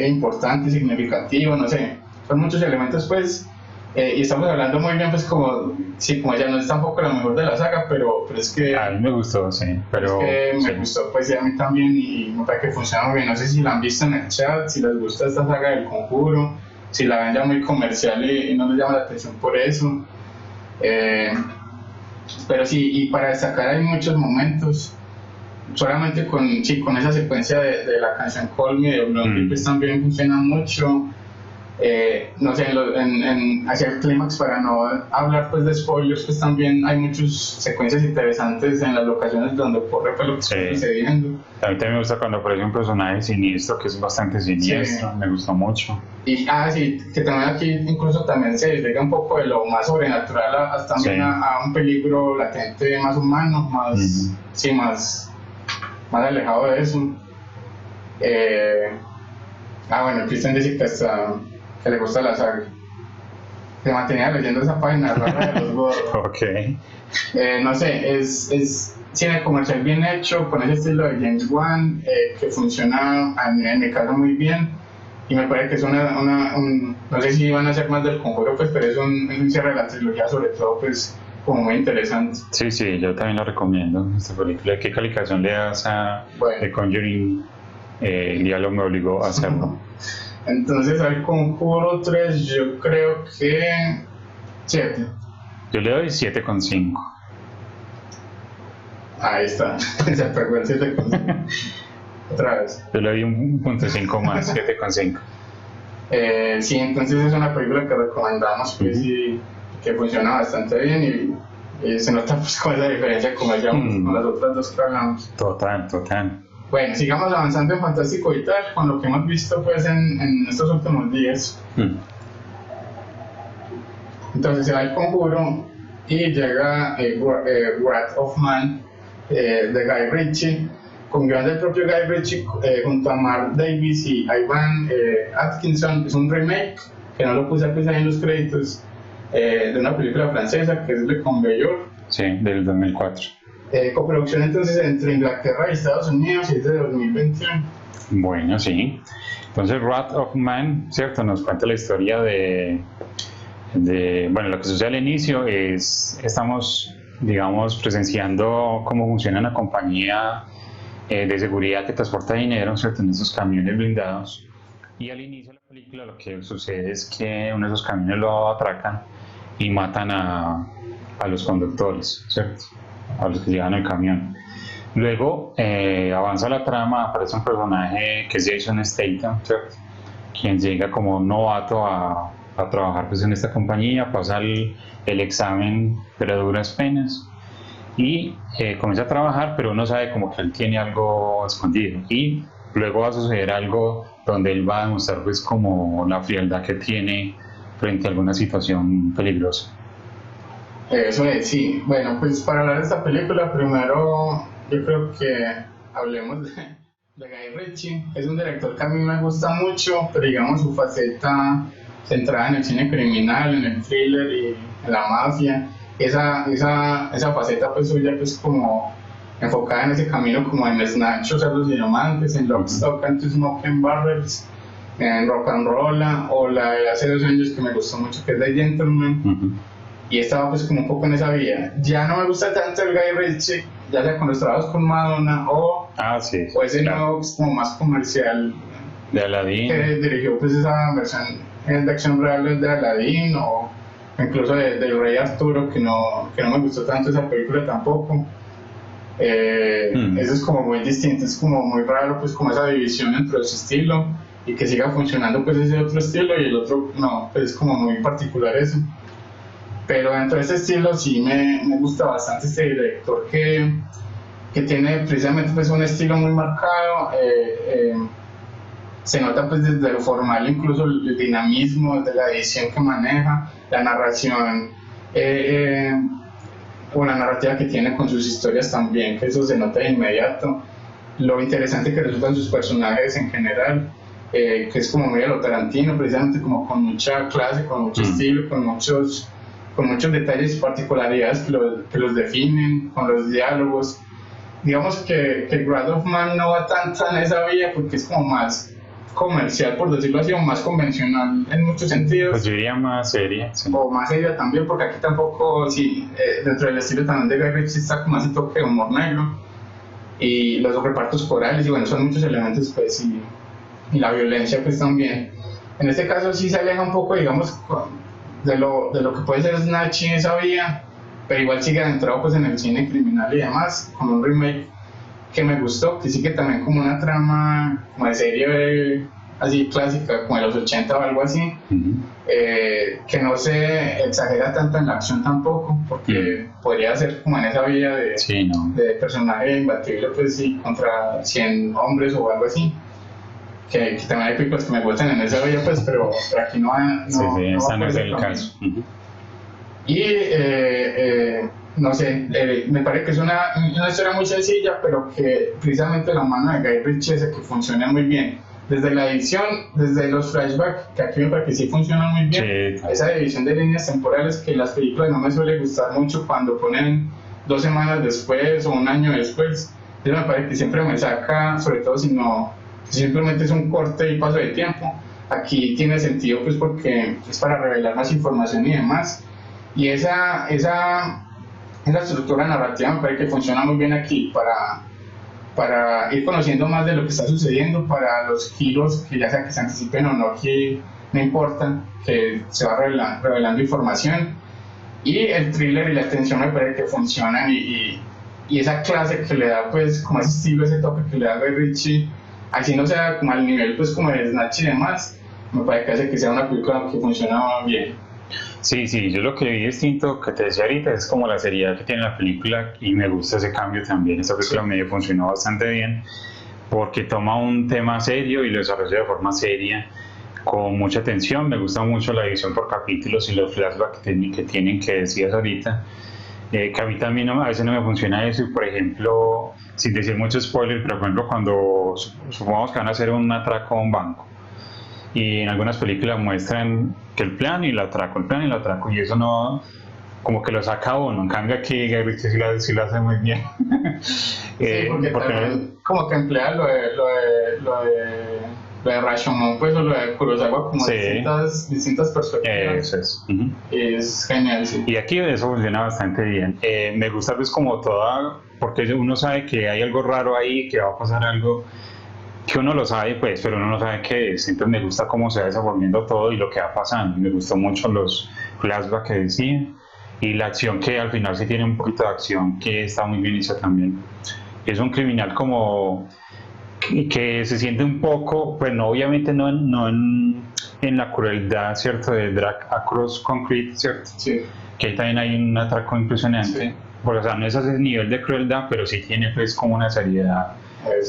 importante, significativo, no sé, son muchos elementos pues. Y estamos hablando muy bien, pues como, sí, como ya no es tampoco la mejor de la saga, pero es que... A mí me gustó, sí, pero... Es que sí. me gustó, pues, y a mí también, y me parece que funciona muy bien. No sé si la han visto en el chat, si les gusta esta saga del Conjuro, si la ven ya muy comercial y no les llama la atención por eso. Pero sí, y para destacar hay muchos momentos, solamente con esa secuencia de la canción Call Me de Blondie, pues también funciona mucho. No sé, hacia el clímax, para no hablar pues de spoilers, pues también hay muchas secuencias interesantes en las locaciones donde ocurre pues lo que está sucediendo. A mí también me gusta cuando aparece un personaje siniestro, que es bastante siniestro, me gustó mucho. Y sí, que también aquí incluso también se desliga un poco de lo más sobrenatural hasta también a un peligro latente más humano, más, más alejado de eso. Bueno, Cristian dice que le gusta la saga. Se mantenía leyendo esa página rara de los gordos. Ok. No sé, es cine comercial bien hecho, con ese estilo de James Wan, que funciona en mi caso muy bien. Y me parece que es no sé si van a hacer más del Conjuro, pues, pero es un cierre de la trilogía, sobre todo, pues, como muy interesante. Sí, yo también la recomiendo, esta película. ¿Qué calificación le das a The Conjuring? El diálogo me obligó a hacerlo. Entonces al Conjuro 3 yo creo que 7. Yo le doy 7,5. Ahí está, se pegó el 7,5. Otra vez. Yo le doy un 1.5 más, 7,5. Sí, entonces es una película que recomendamos, pues, y que funciona bastante bien y se nota pues con esa diferencia como ya con las otras dos que hablamos. Total. Bueno, sigamos avanzando en Fantástico Vital con lo que hemos visto pues en estos últimos días. Entonces se va El Conjuro y llega Wrath of Man de Guy Ritchie, con guion del propio Guy Ritchie junto a Mark Davis y Ivan Atkinson. Es un remake que no lo puse pues ahí en los créditos, de una película francesa que es Le Conveyor. Sí, del 2004. Coproducción entonces entre Inglaterra y Estados Unidos, y es de 2021. Bueno, sí. Entonces Wrath of Man, ¿cierto? Nos cuenta la historia de bueno, lo que sucede al inicio es, estamos, digamos, presenciando cómo funciona una compañía de seguridad que transporta dinero, ¿cierto? En esos camiones blindados. Y al inicio de la película lo que sucede es que uno de esos camiones lo atracan y matan a los conductores, ¿cierto? A los que llevan el camión. Luego avanza la trama, aparece un personaje que es Jason Statham, ¿cierto? Quien llega como novato a trabajar pues en esta compañía, pasa el examen pero a duras penas y comienza a trabajar, pero uno sabe como que él tiene algo escondido y luego va a suceder algo donde él va a demostrar pues como la frialdad que tiene frente a alguna situación peligrosa. Eso es, sí. Bueno, pues para hablar de esta película, primero yo creo que hablemos de Guy Ritchie. Es un director que a mí me gusta mucho, pero digamos su faceta centrada en el cine criminal, en el thriller y en la mafia, esa faceta pues suya pues como enfocada en ese camino como en Snatch, o sea, Los Diamantes, en Lock, Stock and Two Smoking Barrels, en Rock and Roll, o la de hace 2 años que me gustó mucho, que es The Gentleman, y estaba pues como un poco en esa vía. Ya no me gusta tanto el Guy Ritchie, ya sea con los trabajos con Madonna o ese nuevo como más comercial de Aladdin, que dirigió pues esa versión de acción real de Aladdin, o incluso del Rey Arturo, que no me gustó tanto esa película tampoco. Eso es como muy distinto, es como muy raro pues como esa división entre ese estilo y que siga funcionando pues ese otro estilo y el otro no, pues es como muy particular eso. Pero dentro de ese estilo sí me gusta bastante este director que tiene precisamente pues un estilo muy marcado. Se nota pues desde lo formal incluso el dinamismo de la edición que maneja, la narración o la narrativa que tiene con sus historias también, que eso se nota de inmediato. Lo interesante que resultan sus personajes en general, que es como muy a lo Tarantino, precisamente como con mucha clase, con mucho estilo, con muchos detalles y particularidades que los definen, con los diálogos. Digamos que Wrath of Man no va tanto en esa vía porque es como más comercial, por decirlo así, o más convencional en muchos sentidos. Pues yo diría más seria. Sí. O más seria también, porque aquí tampoco, sí, dentro del estilo también de Guy Ritchie está como ese toque de humor negro y los repartos corales, y bueno, son muchos elementos pues, y la violencia pues también. En este caso sí se aleja un poco, digamos, de lo que puede ser Snatch en esa vía, pero igual sigue adentrado pues en el cine criminal y demás, con un remake que me gustó, que sí que también como una trama como de serie así clásica, como de los 80 o algo así, que no se exagera tanto en la acción tampoco, porque podría ser como en esa vía de personaje imbatible pues sí, contra 100 hombres o algo así. Que también hay películas que me gustan en esa vía pues, pero aquí no esa no es el caso. Y no sé, me parece que es una historia muy sencilla, pero que precisamente la mano de Guy Ritchie hace que funcione muy bien. Desde la edición, desde los flashbacks, que aquí me parece que sí funcionan muy bien, esa división de líneas temporales que las películas no me suele gustar mucho cuando ponen 2 semanas después o un año después. Entonces me parece que siempre me saca, sobre todo si simplemente es un corte y paso de tiempo. Aquí tiene sentido pues porque es para revelar más información y demás. Y esa estructura narrativa me parece que funciona muy bien aquí para ir conociendo más de lo que está sucediendo, para los giros que ya sea que se anticipen o no, que no importa, que se va revelando información. Y el thriller y la tensión me parece que funcionan y esa clase que le da pues como ese estilo, ese toque que le da Guy Ritchie, así no sea como al nivel pues como de Snatch y demás, me parece que hace que sea una película que funciona bien. Sí, yo lo que vi distinto que te decía ahorita es como la seriedad que tiene la película y me gusta ese cambio también. Esta película me funcionó bastante bien porque toma un tema serio y lo desarrolla de forma seria, con mucha tensión. Me gusta mucho la división por capítulos y los flashbacks que tienen, que decías ahorita. Que a mí también a veces no me funciona eso, y por ejemplo, sin decir mucho spoiler, pero por ejemplo cuando supongamos que van a hacer un atraco a un banco, y en algunas películas muestran que el plan y el atraco, y eso no, como que lo saca uno. En cambio aquí Guy Ritchie sí lo hace muy bien. porque como que emplea lo de Rashomon pues, o lo de Kurosawa como distintas perspectivas. Eso es. Es genial, sí. Y aquí eso funciona bastante bien. Me gusta pues como toda, porque uno sabe que hay algo raro ahí, que va a pasar algo que uno lo sabe pues, pero uno no sabe qué es. Entonces me gusta cómo se va desenvolviendo todo y lo que va pasando. Me gustó mucho los flashbacks que decían y la acción, que al final sí tiene un poquito de acción, que está muy bien hecha también. Es un criminal como que se siente un poco, pues no, obviamente no en la crueldad, ¿cierto?, de Drag Across Concrete, ¿cierto? Sí. Que ahí también hay un atraco impresionante. Sí. Porque, o sea, no es ese nivel de crueldad, pero sí tiene pues como una seriedad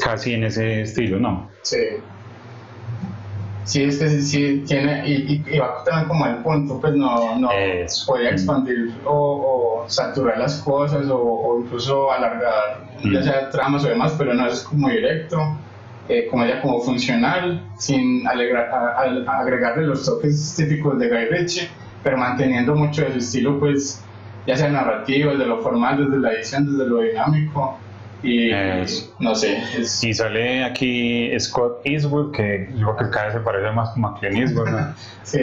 casi en ese estilo, ¿no? Sí. Sí, es que sí tiene, y va también como al punto, pues no podría expandir o saturar las cosas o incluso alargar, ya sea tramas o demás, pero no es como directo, como ya como funcional, sin agregarle los toques típicos de Guy Ritchie, pero manteniendo mucho de su estilo, pues ya sea narrativo, desde lo formal, desde la edición, desde lo dinámico. Y no sé. Y sale aquí Scott Eastwood, que yo creo que cada vez se parece más como a Clint Eastwood, ¿no? Sí,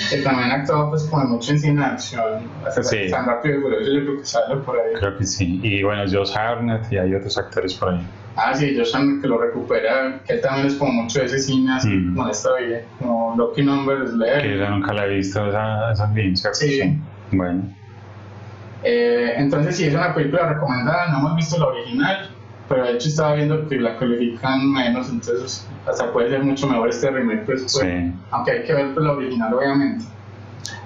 que también actuó pues como mucho en cine de acción, sí. Tan Rápido y Furioso, yo creo que sale por ahí. Creo que sí, y bueno, Josh Hartnett y hay otros actores por ahí. Ah, sí, Josh Hartnett que lo recupera, que también es como mucho de ese cine así, como esta vida, como Lucky Number Slayer. Que yo nunca la he visto, esa bien, ¿cierto? Sí. Bueno. Entonces sí, es una película recomendada, no hemos visto la original, pero de hecho estaba viendo que la califican menos, entonces hasta puede ser mucho mejor este remake, pues, sí. Aunque hay que ver pues, la original obviamente.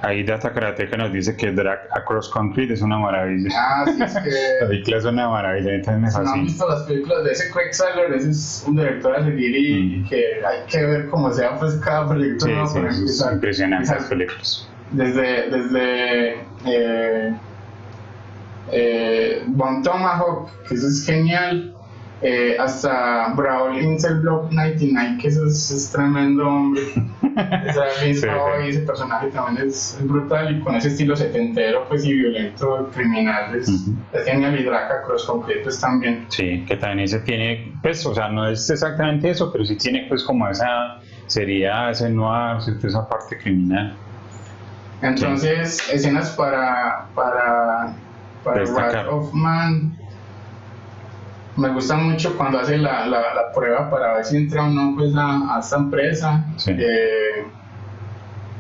Ahí Data Karateka nos dice que Drag Across Country es una maravilla. Ah, sí, es que... La película es una maravilla, entonces me fascina. Si no han visto las películas de ese Craig Saller, ese es un director a seguir y que hay que ver cómo sea pues cada proyecto. Sí, ¿no? sí, es impresionante las películas. Desde Bon Tomahawk, que eso es genial, hasta Brawl in Cell Block 99, que eso es tremendo, hombre. Ese personaje también es brutal y con ese estilo setentero pues, y violento, criminal, es genial. Y Drag Across Country pues también. Sí, que también ese tiene, pues, o sea, no es exactamente eso, pero sí tiene pues como ese noir, esa parte criminal. Entonces, escenas para Wrath of Man. Me gusta mucho cuando hace la prueba para ver si entra o no pues, a esta empresa. Sí.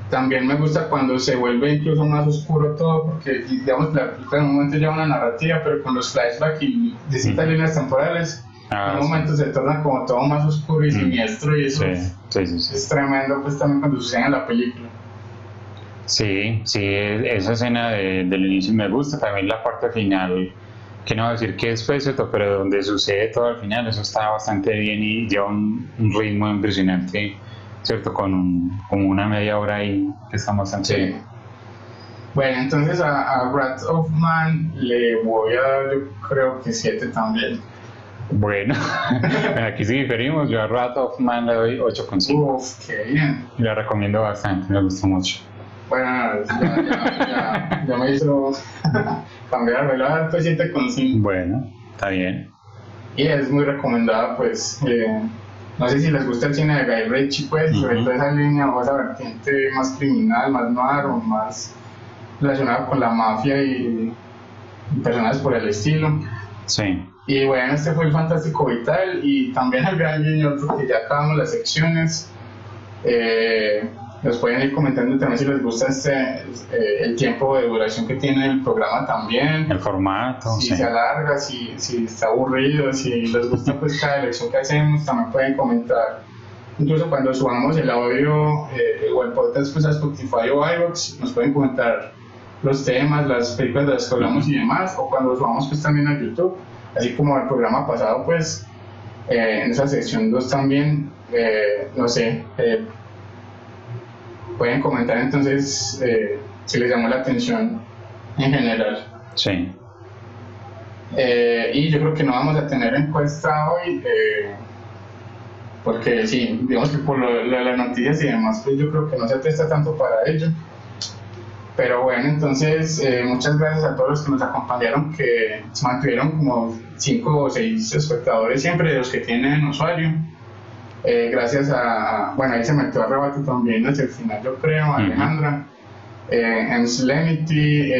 También me gusta cuando se vuelve incluso más oscuro todo, porque digamos la película en un momento lleva una narrativa, pero con los flashbacks y distintas líneas temporales, en un momento se torna como todo más oscuro y siniestro, y eso es tremendo pues también cuando sucede en la película. Sí, esa escena del inicio me gusta, también la parte final, que no voy a decir que es peseto, pero donde sucede todo al final, eso está bastante bien y lleva un ritmo impresionante, ¿cierto? Como una media hora ahí que está bastante bien. Bueno, entonces a Wrath of Man le voy a dar, yo creo que 7 también. Bueno, aquí sí diferimos, yo a Wrath of Man le doy 8,5. Uf, qué bien. Y la recomiendo bastante, me gustó mucho. Bueno, ya me hizo cambiar, me lo voy a dar 7,5. Bueno, está bien. Y es muy recomendada, pues, no sé si les gusta el cine de Guy Ritchie, pues, sobre todo esa línea o esa vertiente más criminal, más noir o más relacionada con la mafia y personajes por el estilo. Sí. Y bueno, este fue el Fantástico Vital y también el Gran Guiñol, porque ya acabamos las secciones. Nos pueden ir comentando también si les gusta el tiempo de duración que tiene el programa también. El formato. Si se alarga, si está aburrido, si les gusta pues cada elección que hacemos, también pueden comentar. Incluso cuando subamos el audio o el podcast pues, a Spotify o iVoox, nos pueden comentar los temas, las películas de las que hablamos y demás, o cuando lo subamos pues también a YouTube, así como el programa pasado pues en esa sección 2 también, no sé, pueden comentar entonces si les llamó la atención en general. Sí. Y yo creo que no vamos a tener encuesta hoy, porque sí, digamos que por lo de las noticias y demás, pues yo creo que no se presta tanto para ello. Pero bueno, entonces muchas gracias a todos los que nos acompañaron, que se mantuvieron como 5 o 6 espectadores siempre, de los que tienen usuario. Gracias bueno, ahí se metió a Rebato también hacia el final, yo creo, Alejandra, Enslemity,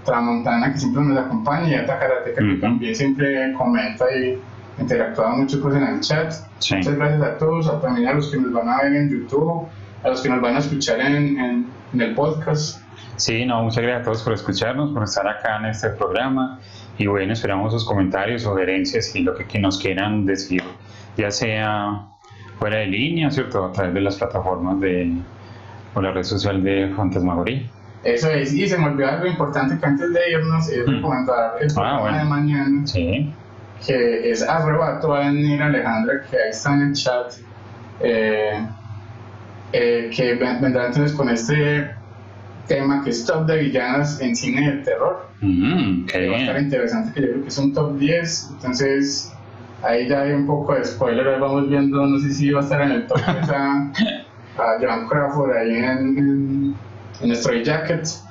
Tramontana, que siempre nos acompaña, y Data Karateka, que también siempre comenta y interactúa mucho pues, en el chat. Sí. Muchas gracias a todos, también a los que nos van a ver en YouTube, a los que nos van a escuchar en el podcast. Sí, no, muchas gracias a todos por escucharnos, por estar acá en este programa, y bueno, esperamos sus comentarios, sugerencias y lo que nos quieran decir, ya sea fuera de línea, ¿cierto? A través de las plataformas o la red social de Fantasmagoría. Eso es, y se me olvidó algo importante que antes de irnos es recomendar el programa de mañana, que es Arrebato. Va a venir Alejandra, que ahí está en el chat, que vendrá entonces con este tema que es top de villanas en cine de terror. Qué Va a estar bien. interesante, que yo creo que es un top 10, entonces ahí ya hay un poco de spoiler, ahí vamos viendo, no sé si va a estar en el top 10 a Joan Crawford ahí en Stray Jackets,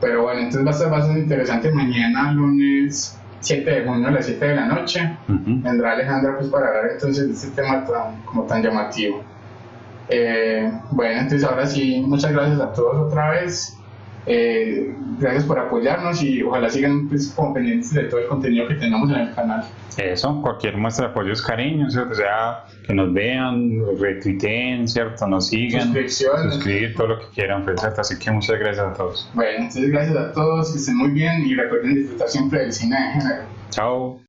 pero bueno, entonces va a ser interesante. Mañana lunes 7 de junio a las 7 de la noche vendrá Alejandra pues para hablar entonces de este tema como tan llamativo. Bueno, entonces ahora sí, muchas gracias a todos otra vez. Gracias por apoyarnos y ojalá sigan pues, como pendientes de todo el contenido que tenemos en el canal. Eso, cualquier muestra de apoyo es cariño, ¿cierto? O sea, que nos vean, retuiteen, ¿cierto? Nos sigan, Suscripciones. suscribir, todo lo que quieran, pues, ¿cierto? Así que muchas gracias a todos. Bueno, entonces gracias a todos, que estén muy bien y recuerden disfrutar siempre del cine de género. Chao.